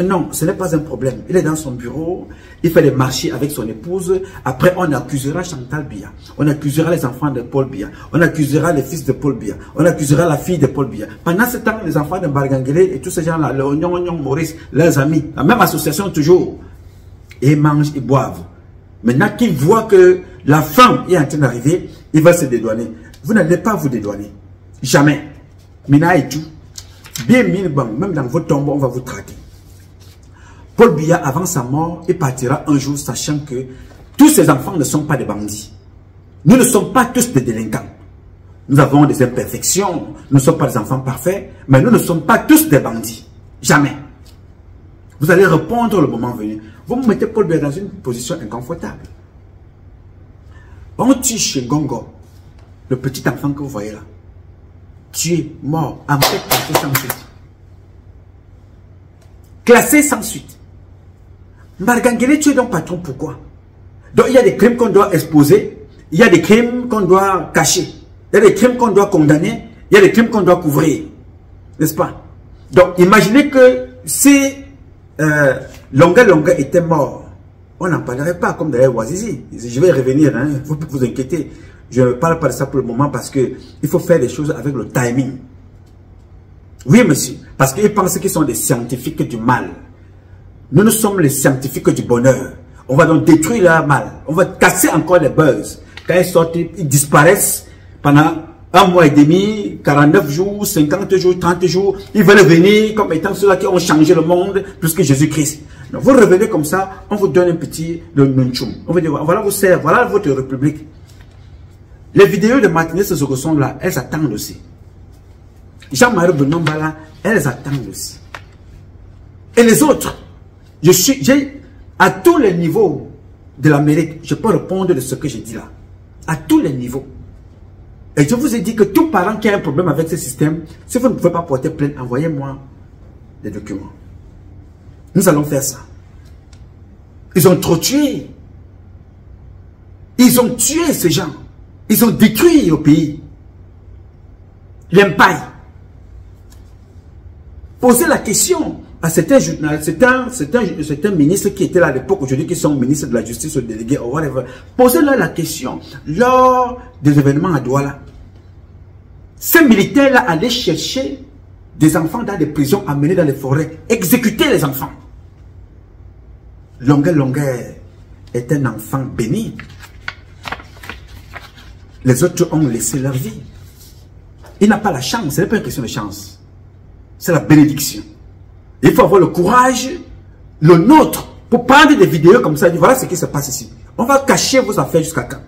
non, ce n'est pas un problème. Il est dans son bureau, il fait des marchés avec son épouse. Après, on accusera Chantal Biya. On accusera les enfants de Paul Biya. On accusera les fils de Paul Biya. On accusera la fille de Paul Biya. Pendant ce temps, les enfants de Mbargangele et tous ces gens-là, le Oignon Maurice, leurs amis, la même association toujours, ils mangent, ils boivent. Maintenant qu'ils voient que la fin est en train d'arriver, ils vont se dédouaner. Vous n'allez pas vous dédouaner. Jamais. Mina et tout. Bien mille bancs, même dans vos tombeaux, on va vous traquer. Paul Biya, avant sa mort, il partira un jour sachant que tous ses enfants ne sont pas des bandits. Nous ne sommes pas tous des délinquants. Nous avons des imperfections, nous ne sommes pas des enfants parfaits, mais nous ne sommes pas tous des bandits. Jamais. Vous allez répondre le moment venu. Vous me mettez Paul Biya dans une position inconfortable. On tue chez Gongo, le petit enfant que vous voyez là. Tué, mort, en fait, classé sans suite. Classé sans suite. Mbargangele, tu es donc patron, pourquoi? Donc il y a des crimes qu'on doit exposer, il y a des crimes qu'on doit cacher, il y a des crimes qu'on doit condamner, il y a des crimes qu'on doit couvrir. N'est-ce pas? Donc imaginez que si Longa était mort, on n'en parlerait pas comme d'ailleurs Ouazizi. Je vais revenir, il ne faut pas vous inquiéter. Je ne parle pas de ça pour le moment parce qu'il faut faire les choses avec le timing. Oui, monsieur, parce qu'ils pensent qu'ils sont des scientifiques du mal. Nous sommes les scientifiques du bonheur. On va donc détruire leur mal. On va casser encore les buzz. Quand ils sortent, ils disparaissent pendant 1 mois et demi, 49 jours, 50 jours, 30 jours. Ils veulent venir comme étant ceux-là qui ont changé le monde plus que Jésus-Christ. Donc vous revenez comme ça, on vous donne un petit nunchum. On va dire, voilà vos serfs, voilà votre république. Les vidéos de Martinez Sosokosson là, elles attendent aussi. Jean-Marie Benombala, elles attendent aussi. Et les autres, j'ai à tous les niveaux de l'Amérique, je peux répondre de ce que j'ai dit là. À tous les niveaux. Et je vous ai dit que tout parent qui a un problème avec ce système, si vous ne pouvez pas porter plainte, envoyez-moi des documents. Nous allons faire ça. Ils ont trop tué. Ils ont tué ces gens. Ils ont détruit le pays. L'empire. Posez la question à certains journalistes, certains ministres qui étaient là à l'époque, aujourd'hui qui sont ministres de la justice ou délégués ou whatever. Posez-leur la question lors des événements à Douala. Ces militaires-là allaient chercher des enfants dans des prisons, amenés dans les forêts, exécuter les enfants. Longueur est un enfant béni. Les autres ont laissé leur vie. Il n'a pas la chance, ce n'est pas une question de chance. C'est la bénédiction. Il faut avoir le courage, le nôtre, pour prendre des vidéos comme ça. Voilà ce qui se passe ici. On va cacher vos affaires jusqu'à quand?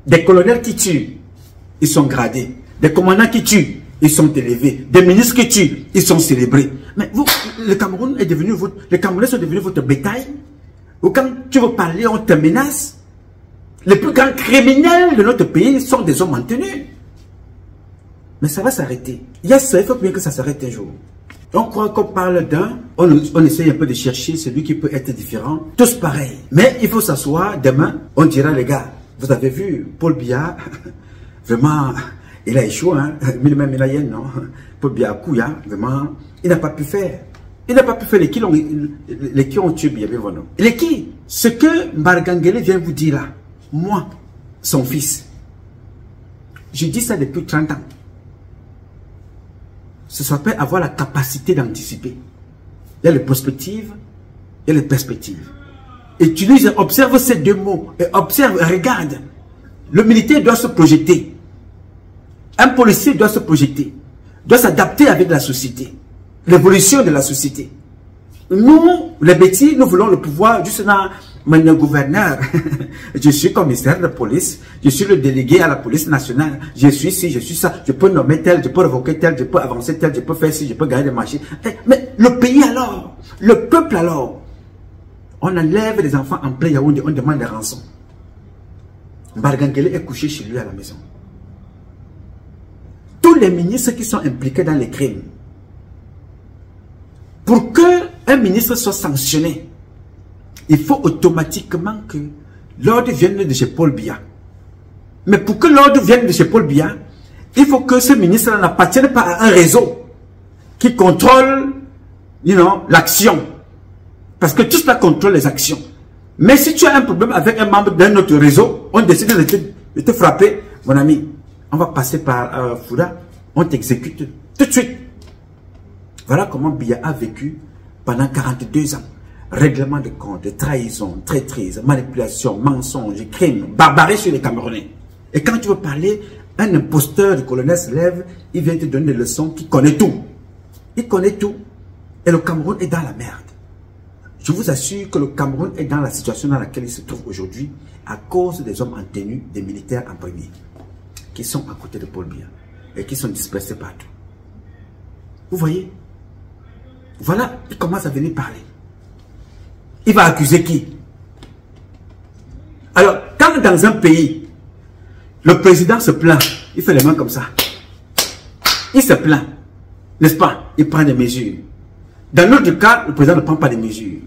Des colonels qui tuent, ils sont gradés. Des commandants qui tuent, ils sont élevés. Des ministres qui tuent, ils sont célébrés. Mais vous, le Cameroun est devenu les Camerounais sont devenus votre bétail. Ou quand tu veux parler, on te menace. Les plus grands criminels de notre pays sont des hommes en tenue. Mais ça va s'arrêter. Il faut bien que ça s'arrête un jour. On croit qu'on parle d'un, on essaye un peu de chercher celui qui peut être différent. Tous pareils. Mais il faut s'asseoir, demain, on dira les gars, vous avez vu Paul Biya, vraiment, il a échoué, hein. Même il a eu, non. Paul Biya Kouya, vraiment, il n'a pas pu faire. Il n'a pas pu faire les qui ont tué Biya Bevono. Les qui? Ce que Mbargangele vient vous dire là, moi, son fils, je dis ça depuis 30 ans. Ça s'appelle avoir la capacité d'anticiper. Il y a les prospectives et les perspectives. Utilise, observe ces deux mots. Et observe, regarde. Le militaire doit se projeter. Un policier doit se projeter. Doit s'adapter avec la société. L'évolution de la société. Nous, les bêtis, nous voulons le pouvoir juste dans mon gouverneur. Je suis commissaire de police. Je suis le délégué à la police nationale. Je suis ci, je suis ça. Je peux nommer tel, je peux révoquer tel, je peux avancer tel, je peux faire ci, je peux gagner des marchés. Mais le pays alors, le peuple alors, on enlève les enfants en plein Yaoundé, on demande des rançons. Mbargangele est couché chez lui à la maison. Tous les ministres qui sont impliqués dans les crimes, pour qu'un ministre soit sanctionné, il faut automatiquement que l'ordre vienne de chez Paul Biya. Mais pour que l'ordre vienne de chez Paul Biya, il faut que ce ministre n'appartienne pas à un réseau qui contrôle, l'action. Parce que tout cela contrôle les actions. Mais si tu as un problème avec un membre d'un autre réseau, on décide de te frapper, mon ami, on va passer par Fouda, on t'exécute tout de suite. Voilà comment Biya a vécu pendant 42 ans. Règlement de compte, trahison, traîtrise, manipulation, mensonge, crime, barbarie sur les Camerounais. Et quand tu veux parler, un imposteur du colonel se lève, il vient te donner des leçons, qui connaît tout. Il connaît tout. Et le Cameroun est dans la merde. Je vous assure que le Cameroun est dans la situation dans laquelle il se trouve aujourd'hui à cause des hommes en tenue, des militaires en premier, qui sont à côté de Paul Biya et qui sont dispersés partout. Vous voyez? Voilà, il commence à venir parler. Il va accuser qui? Alors, quand dans un pays, le président se plaint, il fait les mains comme ça. Il se plaint, n'est-ce pas? Il prend des mesures. Dans notre cas, le président ne prend pas de mesures.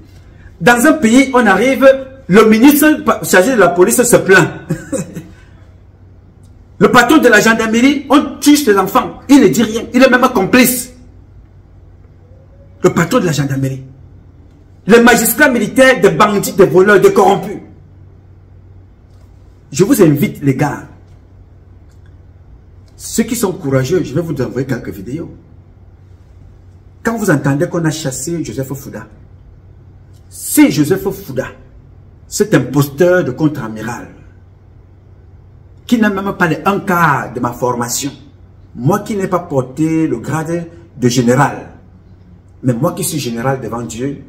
Dans un pays, on arrive, le ministre chargé de la police se plaint. Le patron de la gendarmerie, on tue les enfants. Il ne dit rien. Il est même complice. Le patron de la gendarmerie. Les magistrats militaires, des bandits, des voleurs, des corrompus. Je vous invite, les gars. Ceux qui sont courageux, je vais vous envoyer quelques vidéos. Quand vous entendez qu'on a chassé Joseph Fouda, si Joseph Fouda, cet imposteur de contre-amiral, qui n'a même pas les 1 quart de ma formation, moi qui n'ai pas porté le grade de général, mais moi qui suis général devant Dieu,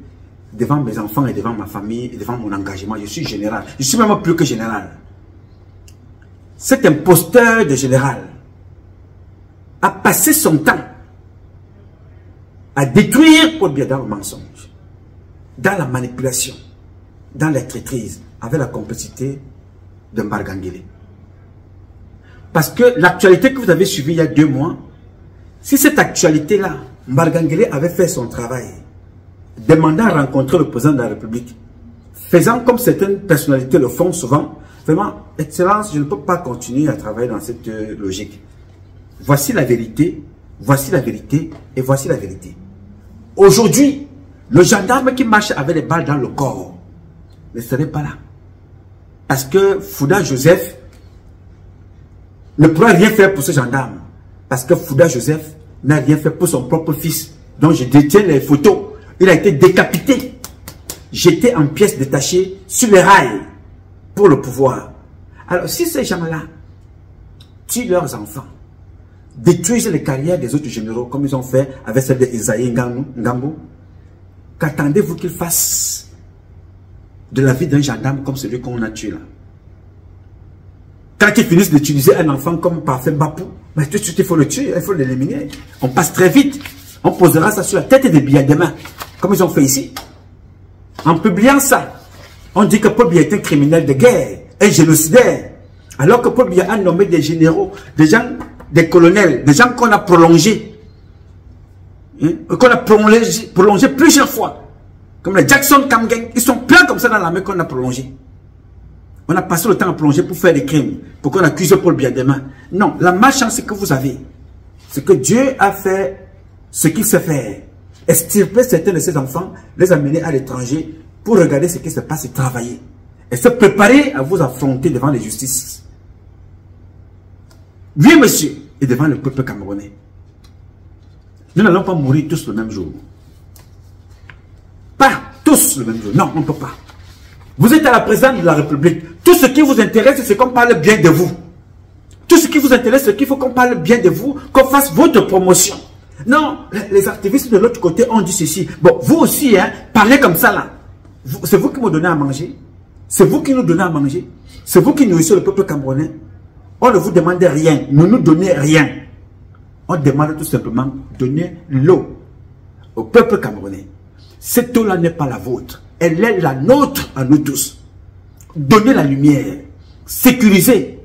devant mes enfants et devant ma famille et devant mon engagement, je suis général. Je suis même plus que général. Cet imposteur de général a passé son temps à détruire Paul Biya dans le mensonge, dans la manipulation, dans la traîtrise, avec la complicité de Mbargangele. Parce que l'actualité que vous avez suivie il y a 2 mois, si cette actualité-là, Margangele avait fait son travail, demandant à rencontrer le président de la République, faisant comme certaines personnalités le font souvent, vraiment, Excellence, je ne peux pas continuer à travailler dans cette logique. Voici la vérité et voici la vérité. Aujourd'hui, le gendarme qui marche avec les balles dans le corps ne serait pas là. Parce que Fouda Joseph ne pourra rien faire pour ce gendarme. Parce que Fouda Joseph n'a rien fait pour son propre fils, dont je détiens les photos. Il a été décapité, jeté en pièces détachées sur les rails pour le pouvoir. Alors si ces gens-là tuent leurs enfants, détruisent les carrières des autres généraux comme ils ont fait avec celle d'Isaïe Ngambo, qu'attendez-vous qu'ils fassent de la vie d'un gendarme comme celui qu'on a tué là? Quand ils finissent d'utiliser un enfant comme parfum Bapou, mais tout de suite il faut le tuer, il faut l'éliminer. On passe très vite. On posera ça sur la tête des billets demain, comme ils ont fait ici. En publiant ça, on dit que Paul Biya est un criminel de guerre, un génocidaire. Alors que Paul Biya a nommé des généraux, des gens, des colonels, des gens qu'on a prolongés. Qu'on a prolongé plusieurs fois. Comme les Jackson Kamgen, ils sont pleins comme ça dans l'armée qu'on a prolongé. On a passé le temps à plonger pour faire des crimes, pour qu'on accuse Paul Biya demain. Non, la malchance que vous avez, c'est que Dieu a fait ce qu'il sait faire. Extirper certains de ses enfants, les amener à l'étranger pour regarder ce qui se passe et travailler. Et se préparer à vous affronter devant les justices. Oui, monsieur, et devant le peuple camerounais. Nous n'allons pas mourir tous le même jour. Pas tous le même jour. Non, on ne peut pas. Vous êtes à la présidence de la République. Tout ce qui vous intéresse, c'est qu'on parle bien de vous. Tout ce qui vous intéresse, c'est qu'il faut qu'on parle bien de vous, qu'on fasse votre promotion. Non, les activistes de l'autre côté ont dit ceci. Bon, vous aussi, hein, parlez comme ça là. C'est vous qui me donnez à manger. C'est vous qui nous donnez à manger. C'est vous qui nourrissez le peuple camerounais. On ne vous demande rien. Ne nous donnez rien. On demande tout simplement donner l'eau au peuple camerounais. Cette eau-là n'est pas la vôtre. Elle est la nôtre à nous tous. Donnez la lumière. Sécurisez.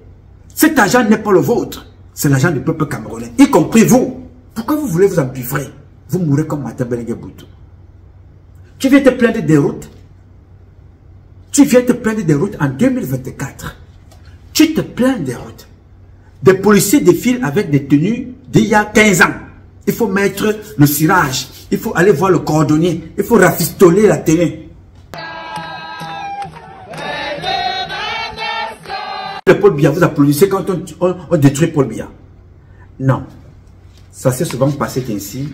Cet argent n'est pas le vôtre. C'est l'argent du peuple camerounais. Y compris vous. Pourquoi vous voulez vous empiffrer? Vous mourrez comme Martin Bengue Boutou. Tu viens te plaindre des routes. Tu viens te plaindre des routes en 2024. Tu te plains des routes. Des policiers défilent avec des tenues d'il y a 15 ans. Il faut mettre le cirage. Il faut aller voir le cordonnier. Il faut rafistoler la tenue. Le Paul Biya, vous applaudissez quand on détruit Paul Biya. Non. Ça s'est souvent passé ainsi.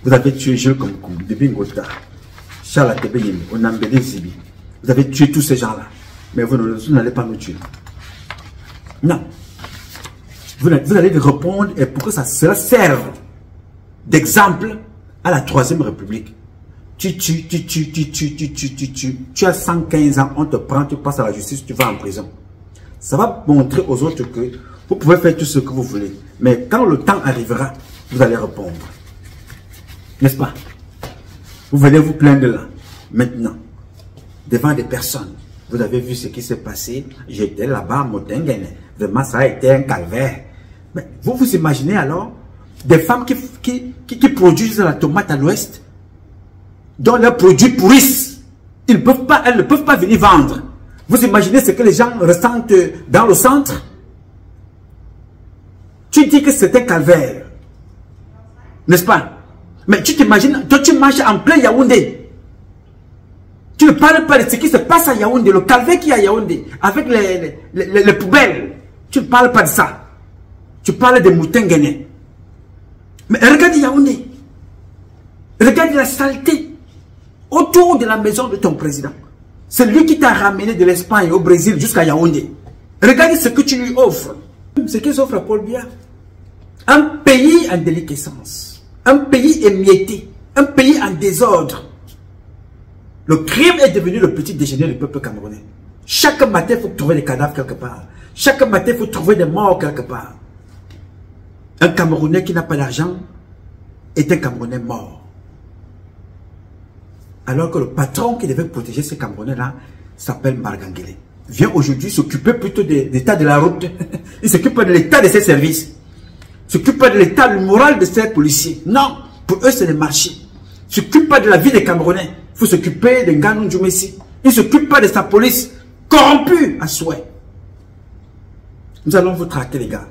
Vous avez tué Jules Komkou, Debi Ngota, Charles Atebeyemi, Onambele Zibi. Vous avez tué tous ces gens-là. Mais vous n'allez pas nous tuer. Non. Vous allez répondre et pour que ça serve d'exemple à la Troisième République. Tu as 115 ans, on te prend, tu passes à la justice, tu vas en prison. Ça va montrer aux autres que vous pouvez faire tout ce que vous voulez. Mais quand le temps arrivera, vous allez répondre. N'est-ce pas? Vous venez vous plaindre là, maintenant, devant des personnes. Vous avez vu ce qui s'est passé. J'étais là-bas à Motengene. Vraiment, ça a été un calvaire. Mais vous vous imaginez alors des femmes qui produisent la tomate à l'ouest, dont leurs produits pourrissent. Elles ne peuvent pas venir vendre. Vous imaginez ce que les gens ressentent dans le centre? Tu dis que c'est un calvaire. N'est-ce pas? Mais tu t'imagines, toi tu marches en plein Yaoundé. Tu ne parles pas de ce qui se passe à Yaoundé, le calvaire qu'il y a à Yaoundé, avec les poubelles. Tu ne parles pas de ça. Tu parles de Moutenguene. Mais regarde Yaoundé. Regarde la saleté autour de la maison de ton président. C'est lui qui t'a ramené de l'Espagne au Brésil jusqu'à Yaoundé. Regarde ce que tu lui offres. Ce qu'ils offrent à Paul Biya. Un pays en déliquescence. Un pays émietté. Un pays en désordre. Le crime est devenu le petit déjeuner du peuple camerounais. Chaque matin, il faut trouver des cadavres quelque part. Chaque matin, il faut trouver des morts quelque part. Un Camerounais qui n'a pas d'argent est un Camerounais mort. Alors que le patron qui devait protéger ces Camerounais-là s'appelle Margangele. vient aujourd'hui s'occuper plutôt de l'état de la route. Il s'occupe pas de l'état de ses services. Il s'occupe pas de l'état moral de ses policiers. Non, pour eux c'est le marché. Il ne s'occupe pas de la vie des Camerounais. Il faut s'occuper de Nganou Djoumessi. Il ne s'occupe pas de sa police corrompue à souhait. Nous allons vous traquer, les gars.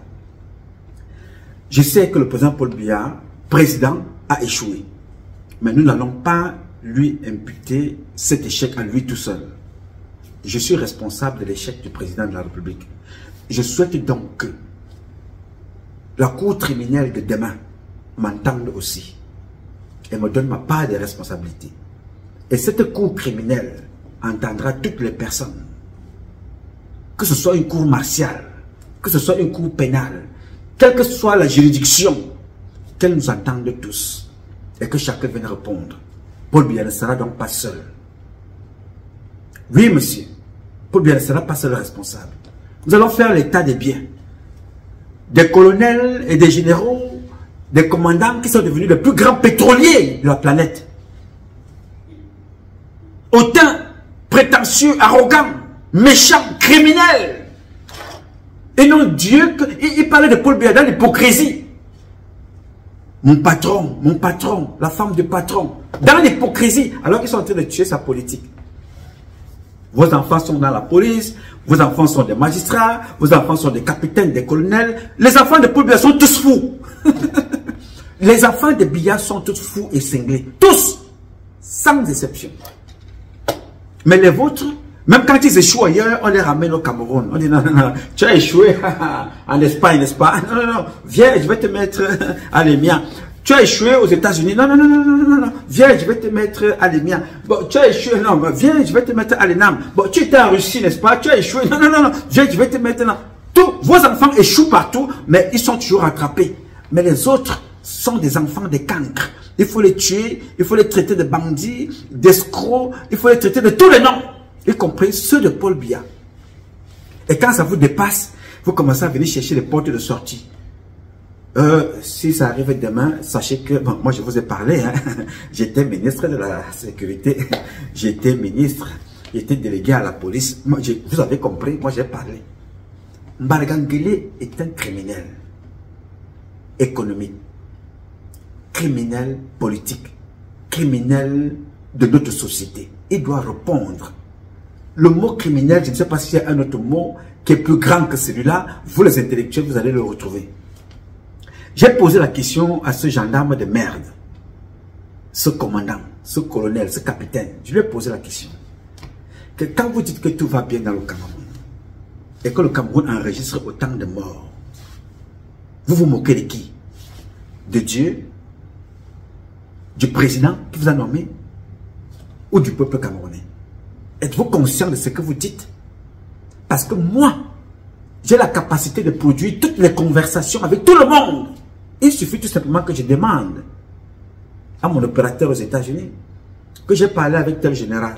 Je sais que le président Paul Biya, président, a échoué. Mais nous n'allons pas lui imputer cet échec à lui tout seul. Je suis responsable de l'échec du président de la République. Je souhaite donc que la cour criminelle de demain m'entende aussi et me donne ma part de responsabilité. Et cette cour criminelle entendra toutes les personnes, que ce soit une cour martiale, que ce soit une cour pénale, quelle que soit la juridiction, qu'elle nous entende tous et que chacun vienne répondre. Paul Biya ne sera donc pas seul. Oui, monsieur, Paul Biya ne sera pas seul responsable. Nous allons faire l'état des biens des colonels et des généraux, des commandants qui sont devenus les plus grands pétroliers de la planète. Hautains, prétentieux, arrogants, méchants, criminels. Et non, Dieu, il parlait de Paul Biya dans l'hypocrisie. Mon patron, la femme du patron, dans l'hypocrisie, alors qu'ils sont en train de tuer sa politique. Vos enfants sont dans la police, vos enfants sont des magistrats, vos enfants sont des capitaines, des colonels. Les enfants de Paul Biya sont tous fous. Les enfants de Biya sont tous fous et cinglés. Tous, sans exception. Mais les vôtres, même quand ils échouent ailleurs, on les ramène au Cameroun. On dit non, tu as échoué en Espagne, n'est-ce pas? Non, viens, je vais te mettre à l'Émia. Tu as échoué aux États-Unis. Non, viens, je vais te mettre à l'Émia. Bon, tu as échoué, non, viens, je vais te mettre à l'ENAM. Bon, tu étais en Russie, n'est-ce pas? Tu as échoué. Non, viens, je vais te mettre là. Tous vos enfants échouent partout, mais ils sont toujours rattrapés. Mais les autres sont des enfants de cancres. Il faut les tuer, il faut les traiter de bandits, d'escrocs, il faut les traiter de tous les noms, y compris ceux de Paul Biya. Et quand ça vous dépasse, vous commencez à venir chercher les portes de sortie. Si ça arrive demain, sachez que, bon, moi je vous ai parlé, hein, j'étais ministre de la sécurité, j'étais ministre, j'étais délégué à la police, moi, vous avez compris, moi j'ai parlé. Mbargangele est un criminel économique, criminel politique, criminel de notre société. Il doit répondre. Le mot criminel, je ne sais pas s'il y a un autre mot qui est plus grand que celui-là. Vous les intellectuels, vous allez le retrouver. J'ai posé la question à ce gendarme de merde, ce commandant, ce colonel, ce capitaine. Je lui ai posé la question. Que quand vous dites que tout va bien dans le Cameroun, et que le Cameroun enregistre autant de morts, vous vous moquez de qui? De Dieu? Du président qui vous a nommé? Ou du peuple camerounais? Êtes-vous conscient de ce que vous dites? Parce que moi, j'ai la capacité de produire toutes les conversations avec tout le monde. Il suffit tout simplement que je demande à mon opérateur aux États-Unis que j'ai parlé avec tel général.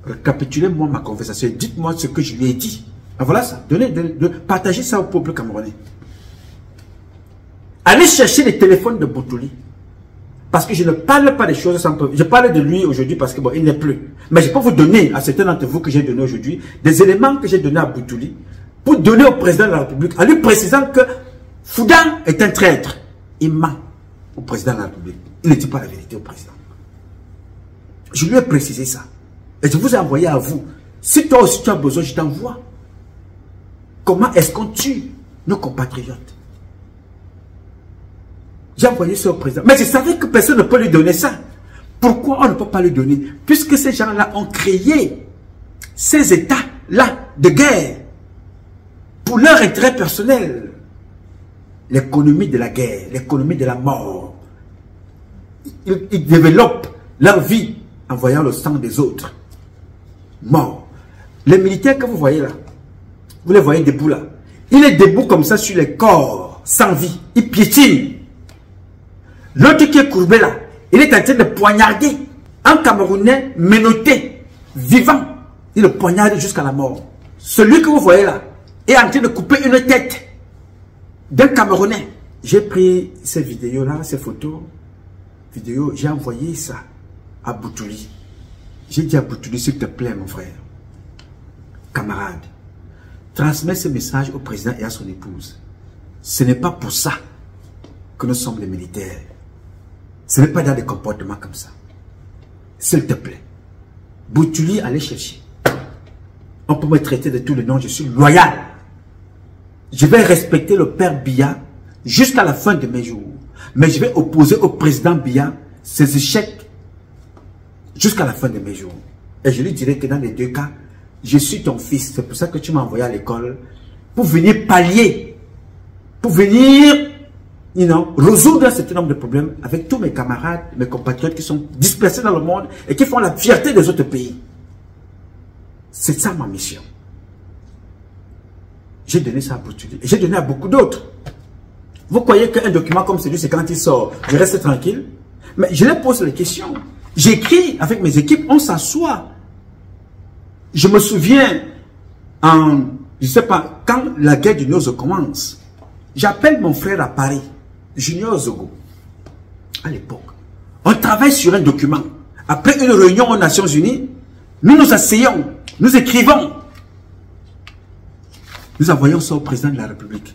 Récapitulez-moi ma conversation. Dites-moi ce que je lui ai dit. Ah, voilà ça. Partagez ça au peuple camerounais. Allez chercher les téléphones de Boutouli. Parce que je ne parle pas des choses sans preuve. Je parle de lui aujourd'hui parce que bon, il n'est plus. Mais je peux vous donner, à certains d'entre vous que j'ai donné aujourd'hui, des éléments que j'ai donnés à Boutouli pour donner au président de la République, en lui précisant que Foudan est un traître. Il ment au président de la République. Il ne dit pas la vérité au président. Je lui ai précisé ça. Et je vous ai envoyé à vous. Si toi aussi tu as besoin, je t'envoie. Comment est-ce qu'on tue nos compatriotes? J'ai envoyé ça au président. Mais je savais que personne ne peut lui donner ça. Pourquoi on ne peut pas lui donner? Puisque ces gens-là ont créé ces états-là de guerre pour leur intérêt personnel. L'économie de la guerre, l'économie de la mort. Ils développent leur vie en voyant le sang des autres. Morts. Les militaires que vous voyez là, vous les voyez debout là. Il est debout comme ça sur les corps, sans vie. Il piétine. L'autre qui est courbé là, il est en train de poignarder un Camerounais menotté, vivant. Il le poignarde jusqu'à la mort. Celui que vous voyez là est en train de couper une tête d'un Camerounais. J'ai pris ces vidéos-là, ces photos, j'ai envoyé ça à Boutouli. J'ai dit à Boutouli, s'il te plaît mon frère, camarade, transmets ce message au président et à son épouse. Ce n'est pas pour ça que nous sommes des militaires. Ce n'est pas dans des comportements comme ça. S'il te plaît, Boutuli, allez chercher. On peut me traiter de tous les noms, je suis loyal. Je vais respecter le père Biya jusqu'à la fin de mes jours. Mais je vais opposer au président Biya ses échecs jusqu'à la fin de mes jours. Et je lui dirai que dans les deux cas, je suis ton fils. C'est pour ça que tu m'as envoyé à l'école. Pour venir pallier. Pour venir, résoudre un certain nombre de problèmes avec tous mes camarades, mes compatriotes qui sont dispersés dans le monde et qui font la fierté des autres pays. C'est ça ma mission. J'ai donné ça à Boutuli. Et j'ai donné à beaucoup d'autres. Vous croyez qu'un document comme celui, c'est quand il sort, je reste tranquille? Mais je leur pose les questions. J'écris avec mes équipes, on s'assoit. Je me souviens, je sais pas, quand la guerre du Nord commence, j'appelle mon frère à Paris, Junior Zogo, à l'époque. On travaille sur un document. Après une réunion aux Nations Unies, nous nous asseyons, nous écrivons. Nous envoyons ça au président de la République.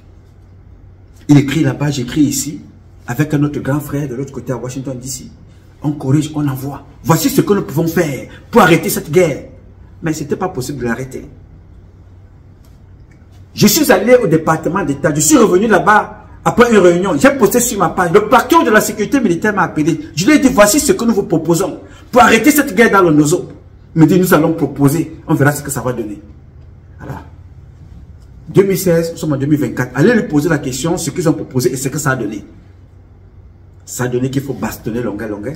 Il écrit là-bas, j'écris ici, avec un autre grand frère de l'autre côté à Washington DC. On corrige, on envoie. Voici ce que nous pouvons faire pour arrêter cette guerre. Mais ce n'était pas possible de l'arrêter. Je suis allé au département d'État, je suis revenu là-bas après une réunion. J'ai posté sur ma page, le patron de la sécurité militaire m'a appelé. Je lui ai dit, voici ce que nous vous proposons pour arrêter cette guerre dans le Nozo. Il me dit, nous allons proposer, on verra ce que ça va donner. Alors, 2016, nous sommes en 2024. Allez lui poser la question, ce qu'ils ont proposé et ce que ça a donné. Ça a donné qu'il faut bastonner longueur.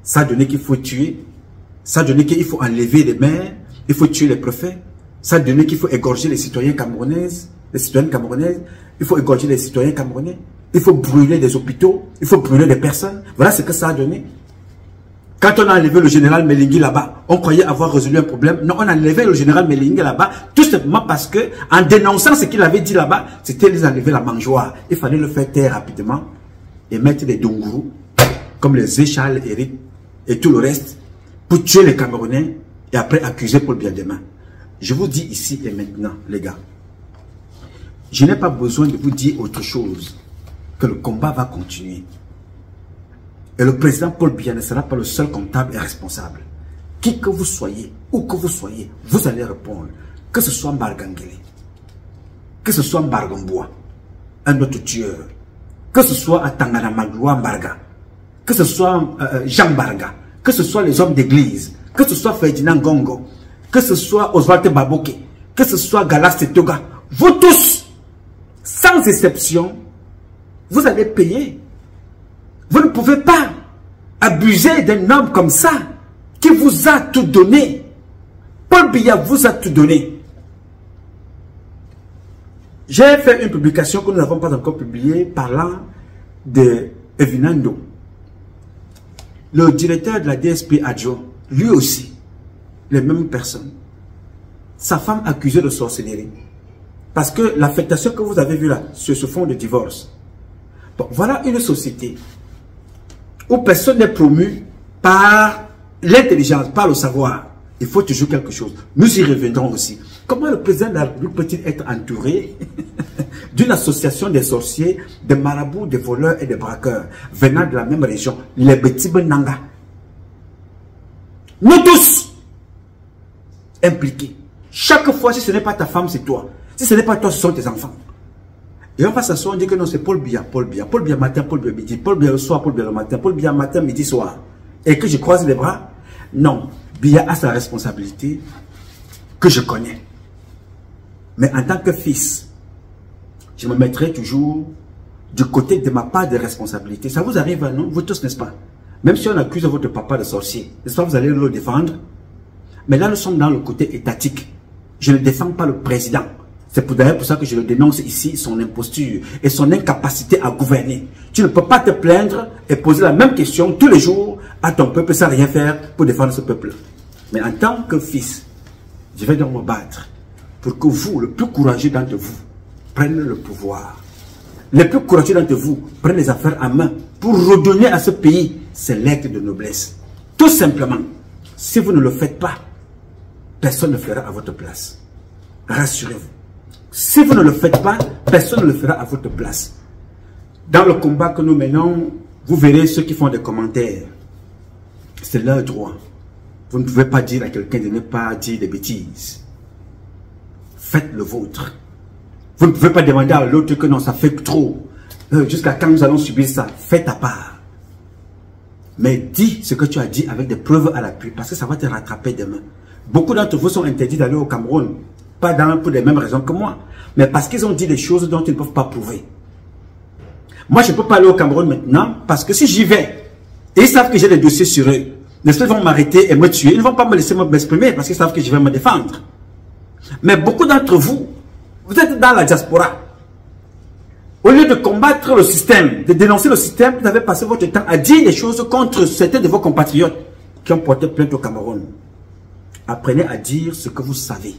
Ça a donné qu'il faut tuer. Ça a donné qu'il faut enlever les maires. Il faut tuer les préfets. Ça a donné qu'il faut égorger les citoyens camerounaises. Les citoyennes camerounaises. Il faut égorger les citoyens camerounais. Il faut brûler des hôpitaux. Il faut brûler des personnes. Voilà ce que ça a donné. Quand on a enlevé le général Melingui là-bas, on croyait avoir résolu un problème. Non, on a enlevé le général Melingui là-bas, tout simplement parce que, en dénonçant ce qu'il avait dit là-bas, c'était les enlever la mangeoire. Il fallait le faire taire rapidement et mettre des dongourous, comme les Zéchal, Eric et tout le reste, pour tuer les Camerounais et après accuser Paul Biya-Demain. Je vous dis ici et maintenant, les gars, je n'ai pas besoin de vous dire autre chose que le combat va continuer. Et le président Paul Biya ne sera pas le seul comptable et responsable. Qui que vous soyez, où que vous soyez, vous allez répondre. Que ce soit Mbargangele, que ce soit Mbargamboua, un autre tueur, que ce soit Atangana Magloua Mbarga, que ce soit Jean Barga, que ce soit les hommes d'église, que ce soit Ferdinand Gongo, que ce soit Oswald Baboke, que ce soit Galas Setoga, vous tous, sans exception, vous allez payer. Vous ne pouvez pas abuser d'un homme comme ça qui vous a tout donné. Paul Biya vous a tout donné. J'ai fait une publication que nous n'avons pas encore publiée parlant de Evinando. Le directeur de la DSP adjoint, lui aussi, les mêmes personnes. Sa femme accusée de sorcellerie. Parce que l'affectation que vous avez vue là, sur ce fond de divorce. Bon, voilà une société où personne n'est promu par l'intelligence, par le savoir. Il faut toujours quelque chose. Nous y reviendrons aussi. Comment le président de la République peut-il être entouré d'une association des sorciers, des marabouts, des voleurs et des braqueurs venant de la même région, les Betibe Nanga? Nous tous impliqués. Chaque fois, si ce n'est pas ta femme, c'est toi. Si ce n'est pas toi, ce sont tes enfants. Et on va s'asseoir, on dit que non, c'est Paul Biya, Paul Biya. Paul Biya matin, Paul Biya midi, Paul Biya le soir, Paul Biya le matin, Paul Biya matin, midi, soir. Et que je croise les bras. Non, Biya a sa responsabilité que je connais. Mais en tant que fils, je me mettrai toujours du côté de ma part de responsabilité. Ça vous arrive, non? Vous tous, n'est-ce pas? Même si on accuse votre papa de sorcier, n'est-ce pas, vous allez le défendre? Mais là, nous sommes dans le côté étatique. Je ne défends pas le président. C'est d'ailleurs pour ça que je le dénonce ici, son imposture et son incapacité à gouverner. Tu ne peux pas te plaindre et poser la même question tous les jours à ton peuple sans rien faire pour défendre ce peuple. Mais en tant que fils, je vais donc me battre pour que vous, le plus courageux d'entre vous, prenne le pouvoir. Les plus courageux d'entre vous prennent les affaires en main pour redonner à ce pays ses lettres de noblesse. Tout simplement, si vous ne le faites pas, personne ne le fera à votre place. Rassurez-vous. Si vous ne le faites pas, personne ne le fera à votre place. Dans le combat que nous menons, vous verrez ceux qui font des commentaires. C'est leur droit. Vous ne pouvez pas dire à quelqu'un de ne pas dire des bêtises. Faites le vôtre. Vous ne pouvez pas demander à l'autre que non, ça fait trop. Jusqu'à quand nous allons subir ça? Faites ta part. Mais dis ce que tu as dit avec des preuves à l'appui, parce que ça va te rattraper demain. Beaucoup d'entre vous sont interdits d'aller au Cameroun. Pas pour les mêmes raisons que moi, mais parce qu'ils ont dit des choses dont ils ne peuvent pas prouver. Moi, je ne peux pas aller au Cameroun maintenant, parce que si j'y vais, et ils savent que j'ai des dossiers sur eux, ils vont m'arrêter et me tuer, ils ne vont pas me laisser m'exprimer, parce qu'ils savent que je vais me défendre. Mais beaucoup d'entre vous, vous êtes dans la diaspora. Au lieu de combattre le système, de dénoncer le système, vous avez passé votre temps à dire des choses contre certains de vos compatriotes qui ont porté plainte au Cameroun. Apprenez à dire ce que vous savez.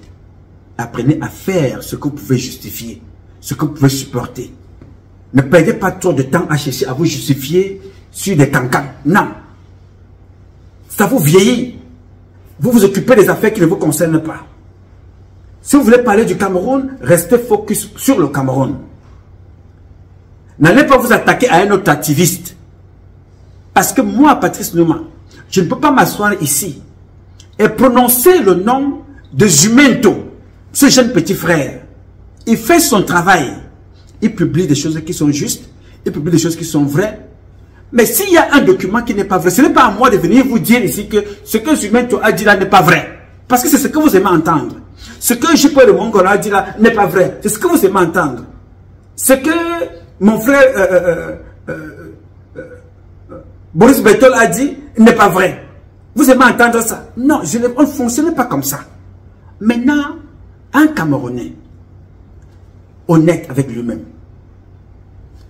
Apprenez à faire ce que vous pouvez justifier, ce que vous pouvez supporter. Ne perdez pas trop de temps à chercher à vous justifier sur des cancans. Non. Ça vous vieillit. Vous vous occupez des affaires qui ne vous concernent pas. Si vous voulez parler du Cameroun, restez focus sur le Cameroun. N'allez pas vous attaquer à un autre activiste. Parce que moi, Patrice Nouma, je ne peux pas m'asseoir ici et prononcer le nom de Jumento, ce jeune petit frère. Il fait son travail. Il publie des choses qui sont justes. Il publie des choses qui sont vraies. Mais s'il y a un document qui n'est pas vrai, ce n'est pas à moi de venir vous dire ici que ce que Jumento a dit là n'est pas vrai. Parce que c'est ce que vous aimez entendre. Ce que J.P. de Mongola a dit là n'est pas vrai. C'est ce que vous aimez entendre. Ce que mon frère Boris Bertol a dit n'est pas vrai. Vous aimez entendre ça? Non, on ne fonctionne pas comme ça. Maintenant, un Camerounais honnête avec lui-même.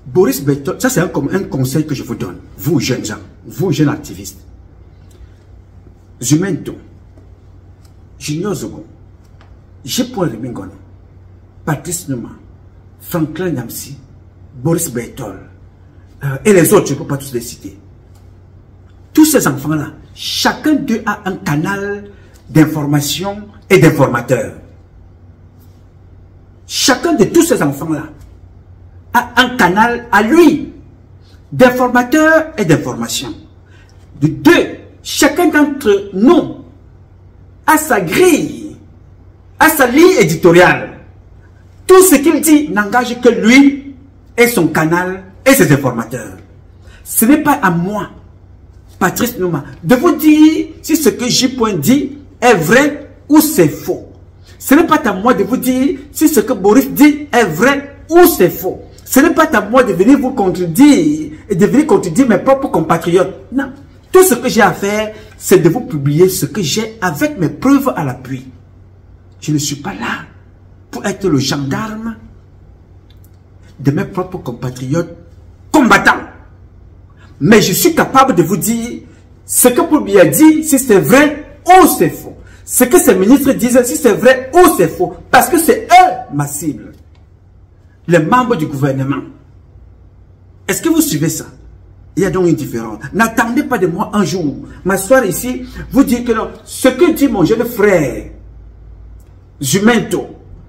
Boris Bertol, ça c'est un conseil que je vous donne, vous jeunes gens, vous jeunes activistes. Jumento, Junior Zogo, J.P. Rimingono, Patrice Nouma, Franklin Namsi, Boris Bertol, et les autres, je ne peux pas tous les citer. Tous ces enfants-là, chacun d'eux a un canal d'information et d'informateurs. Chacun de tous ces enfants-là a un canal à lui d'informateurs et d'information. De deux, chacun d'entre nous a sa grille, a sa ligne éditoriale. Tout ce qu'il dit n'engage que lui et son canal et ses informateurs. Ce n'est pas à moi, Patrice Nouma, de vous dire si ce que J. dit est vrai ou c'est faux. Ce n'est pas à moi de vous dire si ce que Boris dit est vrai ou c'est faux. Ce n'est pas à moi de venir vous contredire et de venir contredire mes propres compatriotes. Non. Tout ce que j'ai à faire, c'est de vous publier ce que j'ai avec mes preuves à l'appui. Je ne suis pas là pour être le gendarme de mes propres compatriotes combattants. Mais je suis capable de vous dire ce que Poubi a dit, si c'est vrai ou c'est faux. Ce que ces ministres disent, si c'est vrai ou c'est faux. Parce que c'est eux ma cible. Les membres du gouvernement. Est-ce que vous suivez ça? Il y a donc une différence. N'attendez pas de moi un jour, m'asseoir ici, vous dire que non, ce que dit mon jeune frère, Jumento,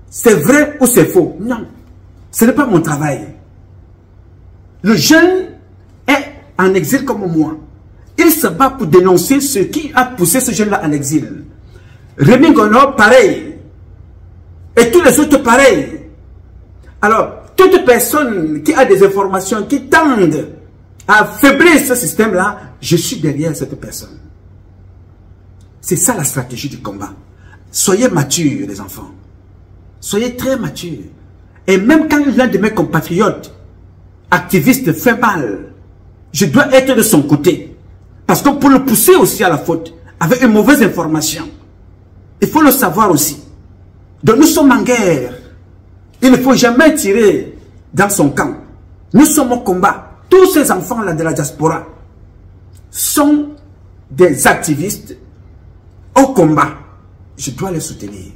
c'est vrai ou c'est faux? Non. Ce n'est pas mon travail. Le jeune est en exil comme moi. Il se bat pour dénoncer ce qui a poussé ce jeune-là en exil. Rémi Gono, pareil. Et tous les autres, pareil. Alors, toute personne qui a des informations qui tendent à affaiblir ce système-là, je suis derrière cette personne. C'est ça la stratégie du combat. Soyez matures, les enfants. Soyez très matures. Et même quand l'un de mes compatriotes, activistes, fait mal, je dois être de son côté. Parce que pour le pousser aussi à la faute, avec une mauvaise information, il faut le savoir aussi. Donc nous sommes en guerre. Il ne faut jamais tirer dans son camp. Nous sommes au combat. Tous ces enfants-là de la diaspora sont des activistes au combat. Je dois les soutenir.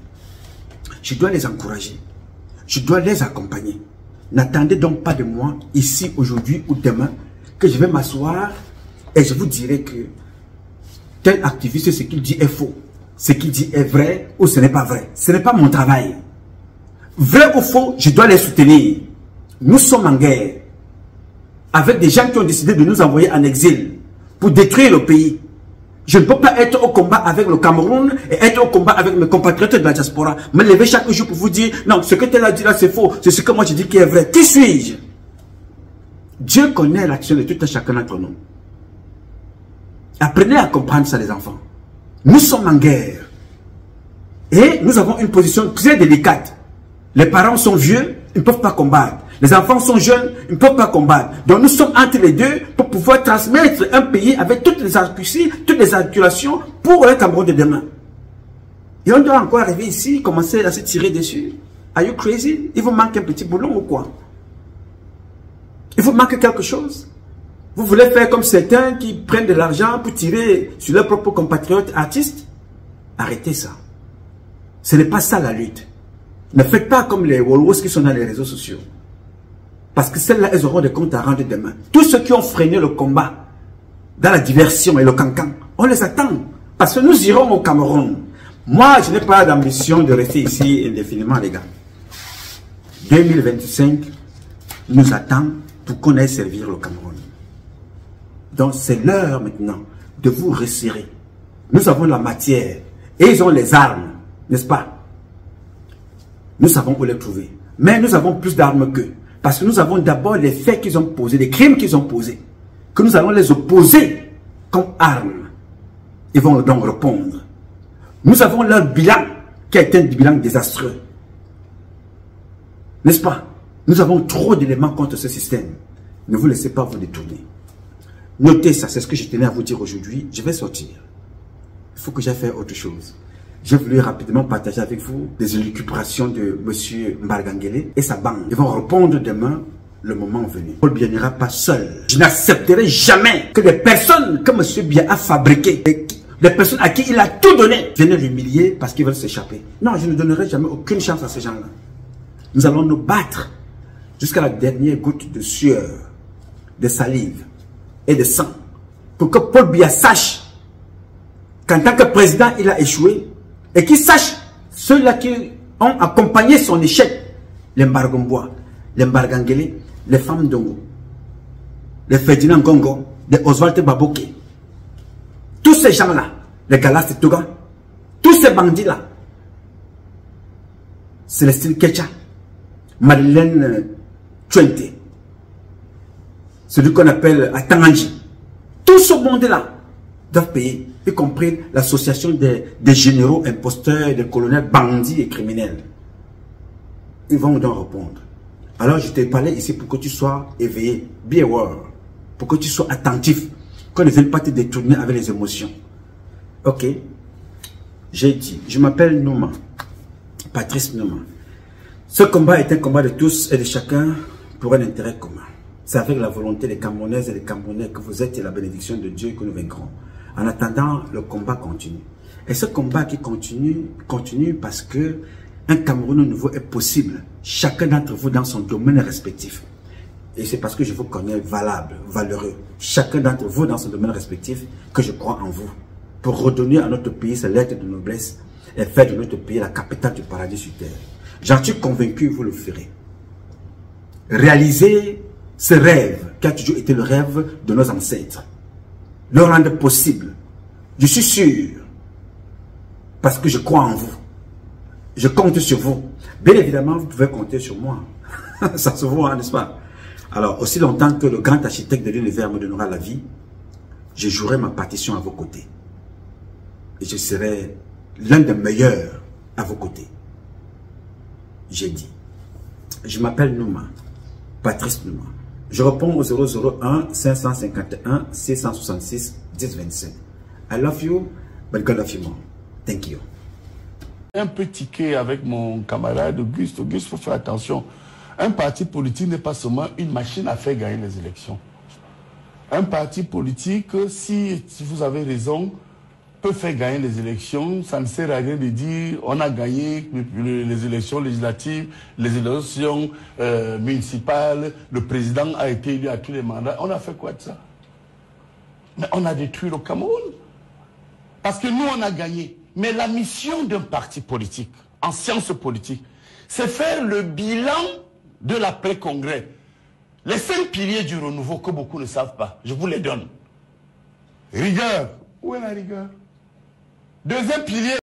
Je dois les encourager. Je dois les accompagner. N'attendez donc pas de moi, ici, aujourd'hui ou demain, que je vais m'asseoir et je vous dirai que tel activiste, ce qu'il dit est faux. ce qu'il dit est vrai ou ce n'est pas vrai. Ce n'est pas mon travail. Vrai ou faux, je dois les soutenir. Nous sommes en guerre avec des gens qui ont décidé de nous envoyer en exil pour détruire le pays. Je ne peux pas être au combat avec le Cameroun et être au combat avec mes compatriotes de la diaspora. Me lever chaque jour pour vous dire, non, ce que tu as dit là, c'est faux. C'est ce que moi je dis qui est vrai. Qui suis-je? Dieu connaît l'action de tout un chacun d'entre nous. Apprenez à comprendre ça, les enfants. Nous sommes en guerre. Et nous avons une position très délicate. Les parents sont vieux, ils ne peuvent pas combattre. Les enfants sont jeunes, ils ne peuvent pas combattre. Donc nous sommes entre les deux pour pouvoir transmettre un pays avec toutes les accuracies, toutes les accurations pour le Cameroun de demain. Et on doit encore arriver ici, commencer à se tirer dessus. Are you crazy? Il vous manque un petit boulon ou quoi? Il vous manque quelque chose? Vous voulez faire comme certains qui prennent de l'argent pour tirer sur leurs propres compatriotes artistes? Arrêtez ça. Ce n'est pas ça la lutte. Ne faites pas comme les Wolwos qui sont dans les réseaux sociaux. Parce que celles-là, elles auront des comptes à rendre demain. Tous ceux qui ont freiné le combat dans la diversion et le cancan, on les attend. Parce que nous irons au Cameroun. Moi, je n'ai pas d'ambition de rester ici indéfiniment, les gars. 2025 nous attend pour qu'on aille servir le Cameroun. Donc, c'est l'heure maintenant de vous resserrer. Nous avons la matière et ils ont les armes, n'est-ce pas? Nous savons où les trouver. Mais nous avons plus d'armes qu'eux. Parce que nous avons d'abord les faits qu'ils ont posés, les crimes qu'ils ont posés. Que nous allons les opposer comme armes. Ils vont donc répondre. Nous avons leur bilan, qui a été un bilan désastreux. N'est-ce pas? Nous avons trop d'éléments contre ce système. Ne vous laissez pas vous détourner. Notez ça, c'est ce que je tenais à vous dire aujourd'hui. Je vais sortir. Il faut que j'aille faire autre chose. J'ai voulu rapidement partager avec vous des élucubrations de M. Mbargangele et sa bande. Ils vont répondre demain, le moment venu. Paul Biya n'ira pas seul. Je n'accepterai jamais que des personnes que M. Biya a fabriquées, des personnes à qui il a tout donné, viennent l'humilier parce qu'ils veulent s'échapper. Non, je ne donnerai jamais aucune chance à ces gens-là. Nous allons nous battre jusqu'à la dernière goutte de sueur, de salive et de sang pour que Paul Biya sache qu'en tant que président, il a échoué. Et qu'ils sachent, ceux-là qui ont accompagné son échec, les Mbargombois, les Mbargangele, les femmes d'Ongo, les Ferdinand Gongo, les Oswald Baboke, tous ces gens-là, les Galas de Toga, tous ces bandits-là, Célestine Kecha, Madeleine Tchouente, celui qu'on appelle Atanganji, tout ce monde-là doivent payer, y compris l'association des généraux imposteurs, des colonels bandits et criminels. Ils vont donc répondre. Alors je t'ai parlé ici pour que tu sois éveillé, be aware, pour que tu sois attentif, qu'on ne vienne pas te détourner avec les émotions. Ok, j'ai dit, je m'appelle Nouma, Patrice Nouma. Ce combat est un combat de tous et de chacun pour un intérêt commun. C'est avec la volonté des Camerounaises et des Camerounais que vous êtes et la bénédiction de Dieu que nous vaincrons. En attendant, le combat continue. Et ce combat qui continue parce que un Cameroun nouveau est possible. Chacun d'entre vous dans son domaine respectif. Et c'est parce que je vous connais valable, valeureux. Chacun d'entre vous dans son domaine respectif que je crois en vous. Pour redonner à notre pays ses lettres de noblesse et faire de notre pays la capitale du paradis sur terre. J'en suis convaincu, vous le ferez. Réalisez ce rêve qui a toujours été le rêve de nos ancêtres. Le rendre possible. Je suis sûr. Parce que je crois en vous. Je compte sur vous. Bien évidemment, vous pouvez compter sur moi. Ça se voit, n'est-ce pas? Alors, aussi longtemps que le grand architecte de l'univers me donnera la vie, je jouerai ma partition à vos côtés. Et je serai l'un des meilleurs à vos côtés. J'ai dit. Je m'appelle Nouma. Patrice Nouma. Je réponds au 001 551 666 1027. I love you, but God love you more. Thank you. Un peu tiqué avec mon camarade Auguste. Auguste, il faut faire attention. Un parti politique n'est pas seulement une machine à faire gagner les élections. Un parti politique, si vous avez raison, peut faire gagner les élections. Ça ne sert à rien de dire on a gagné les élections législatives, les élections municipales, le président a été élu à tous les mandats. On a fait quoi de ça? Mais on a détruit le Cameroun. Parce que nous, on a gagné. Mais la mission d'un parti politique, en sciences politiques, c'est faire le bilan de l'après-congrès. Les 5 piliers du renouveau que beaucoup ne savent pas, je vous les donne. Rigueur. Où est la rigueur? Deuxième pilier.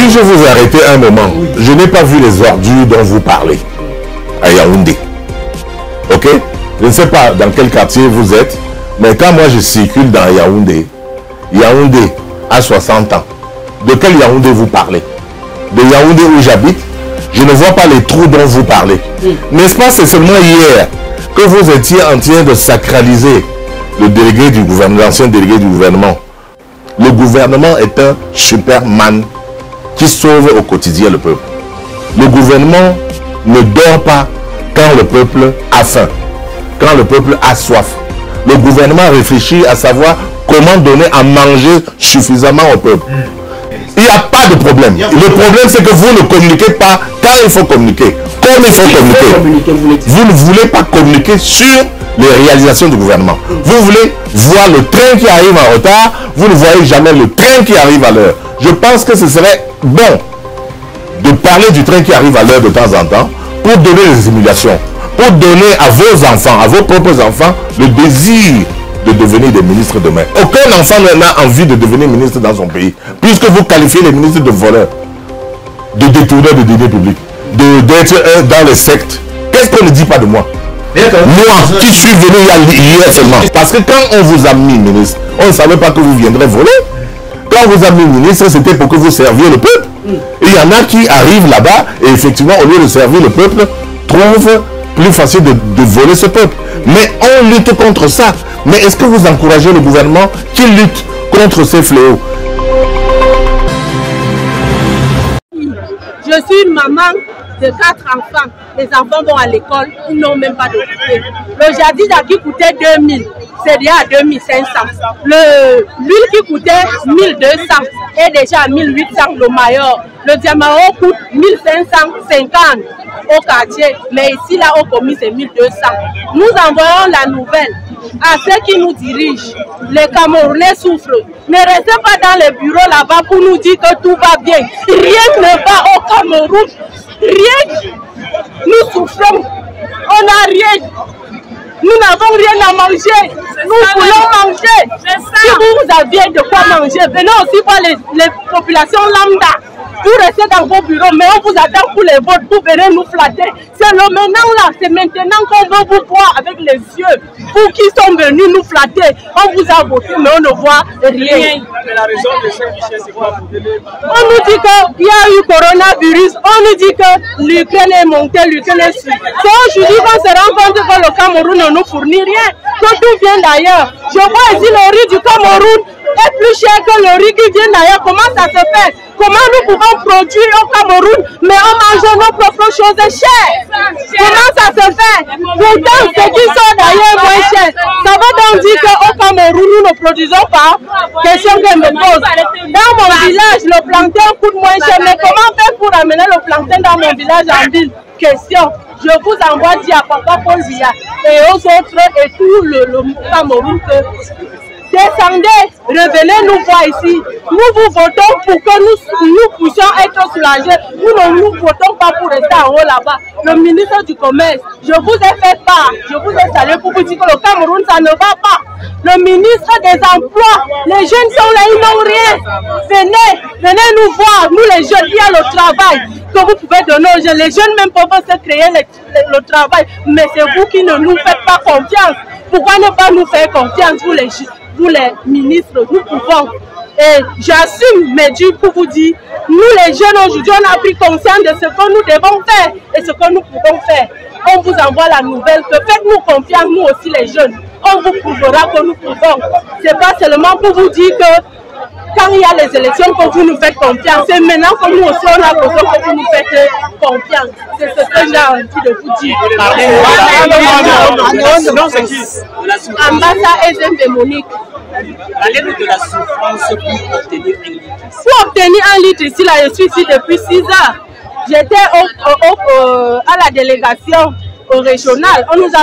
Puis-je vous arrêter un moment? Je n'ai pas vu les ordures dont vous parlez à Yaoundé. Ok? Je ne sais pas dans quel quartier vous êtes, mais quand moi je circule dans Yaoundé, Yaoundé a 60 ans. De quel Yaoundé vous parlez? De Yaoundé où j'habite, je ne vois pas les trous dont vous parlez. N'est-ce pas, c'est seulement hier que vous étiez en train de sacraliser le délégué du gouvernement, l'ancien délégué du gouvernement. Le gouvernement est un Superman qui sauve au quotidien le peuple. Le gouvernement ne dort pas quand le peuple a faim, quand le peuple a soif. Le gouvernement réfléchit à savoir comment donner à manger suffisamment au peuple. Il n'y a pas de problème. Le problème, c'est que vous ne communiquez pas quand il faut communiquer. Comme il faut communiquer. Vous ne voulez pas communiquer sur les réalisations du gouvernement. Vous voulez voir le train qui arrive en retard. Vous ne voyez jamais le train qui arrive à l'heure. Je pense que ce serait bon de parler du train qui arrive à l'heure de temps en temps pour donner des simulations, pour donner à vos enfants, à vos propres enfants, le désir de devenir des ministres demain. Aucun enfant n'a envie de devenir ministre dans son pays, puisque vous qualifiez les ministres de voleurs, de détourneurs de deniers publics, d'être dans les sectes. Qu'est-ce qu'on ne dit pas de moi? Moi, qui suis venu hier seulement. Parce que quand on vous a mis ministre, on ne savait pas que vous viendrez voler. Quand on vous a mis ministre, c'était pour que vous serviez le peuple. Et il y en a qui arrivent là-bas et effectivement, au lieu de servir le peuple, trouvent plus facile de voler ce peuple. Mais on lutte contre ça. Mais est-ce que vous encouragez le gouvernement qui lutte contre ces fléaux? Je suis une maman de 4 enfants. Les enfants vont à l'école, ils n'ont même pas d'occupé. Le jadis qui coûtait 2000, c'est déjà à 2500. L'huile qui coûtait 1200 est déjà à 1800 le maillot. Le diamant coûte 1550 au quartier, mais ici là au commis c'est 1200. Nous envoyons la nouvelle à ceux qui nous dirigent. Les Camerounais souffrent. Ne restez pas dans les bureaux là-bas pour nous dire que tout va bien. Rien ne va au Cameroun. Rien. Nous souffrons. On n'a rien. Nous n'avons rien à manger. Nous voulons manger. Si vous aviez de quoi manger, venez aussi voir les populations lambda. Vous restez dans vos bureaux, mais on vous attend pour les votes, pour venir nous flatter. C'est le maintenant là, c'est maintenant qu'on veut vous voir avec les yeux. Vous qui sont venus nous flatter, on vous a voté, mais on ne voit rien. La raison de ce guichet, c'est quoi? On nous dit qu'il y a eu coronavirus, on nous dit que l'Ukraine est montée, l'Ukraine est suivie. C'est aujourd'hui qu'on se rend compte que le Cameroun ne nous fournit rien, que tout vient d'ailleurs. Je vois ici le riz du Cameroun est plus cher que le riz qui vient d'ailleurs. Comment ça se fait? Comment nous pouvons produire au Cameroun, mais on mange nos propres choses chères? Comment ça se fait? Pourtant, ce qui sont d'ailleurs moins cher. Ça veut donc dire qu'au Cameroun, nous ne produisons pas. Question que je me pose. Dans mon village, le plantain coûte moins cher. Mais comment faire pour amener le plantain dans mon village en ville? Question. Je vous envoie dire à Papa Paul Biya et aux autres et tout le Cameroun que descendez, revenez nous voir ici. Nous vous votons pour que nous puissions être soulagés. Nous ne nous votons pas pour rester en haut là-bas. Le ministre du Commerce, je vous ai fait part, je vous ai salué pour vous dire que le Cameroun, ça ne va pas. Le ministre des Emplois, les jeunes sont là, ils n'ont rien. Venez nous voir, nous les jeunes, il y a le travail que vous pouvez donner aux jeunes. Les jeunes même peuvent se créer le travail, mais c'est vous qui ne nous faites pas confiance. Pourquoi ne pas nous faire confiance, vous les ministres? Nous pouvons. Et j'assume mes durs pour vous dire, nous les jeunes aujourd'hui, on a pris conscience de ce que nous devons faire et ce que nous pouvons faire. On vous envoie la nouvelle que faites-nous confiance, nous aussi les jeunes. On vous prouvera que nous pouvons. C'est pas seulement pour vous dire que quand il y a les élections que vous nous faites confiance, c'est maintenant que nous aussi on a besoin que vous nous faites confiance. C'est ce que j'ai envie de vous dire. Ambassa et Monique. Parlez-nous de la souffrance pour obtenir un litre. Pour obtenir un litre ici, là, je suis ici depuis 6 heures. J'étais à la délégation régionale. On nous a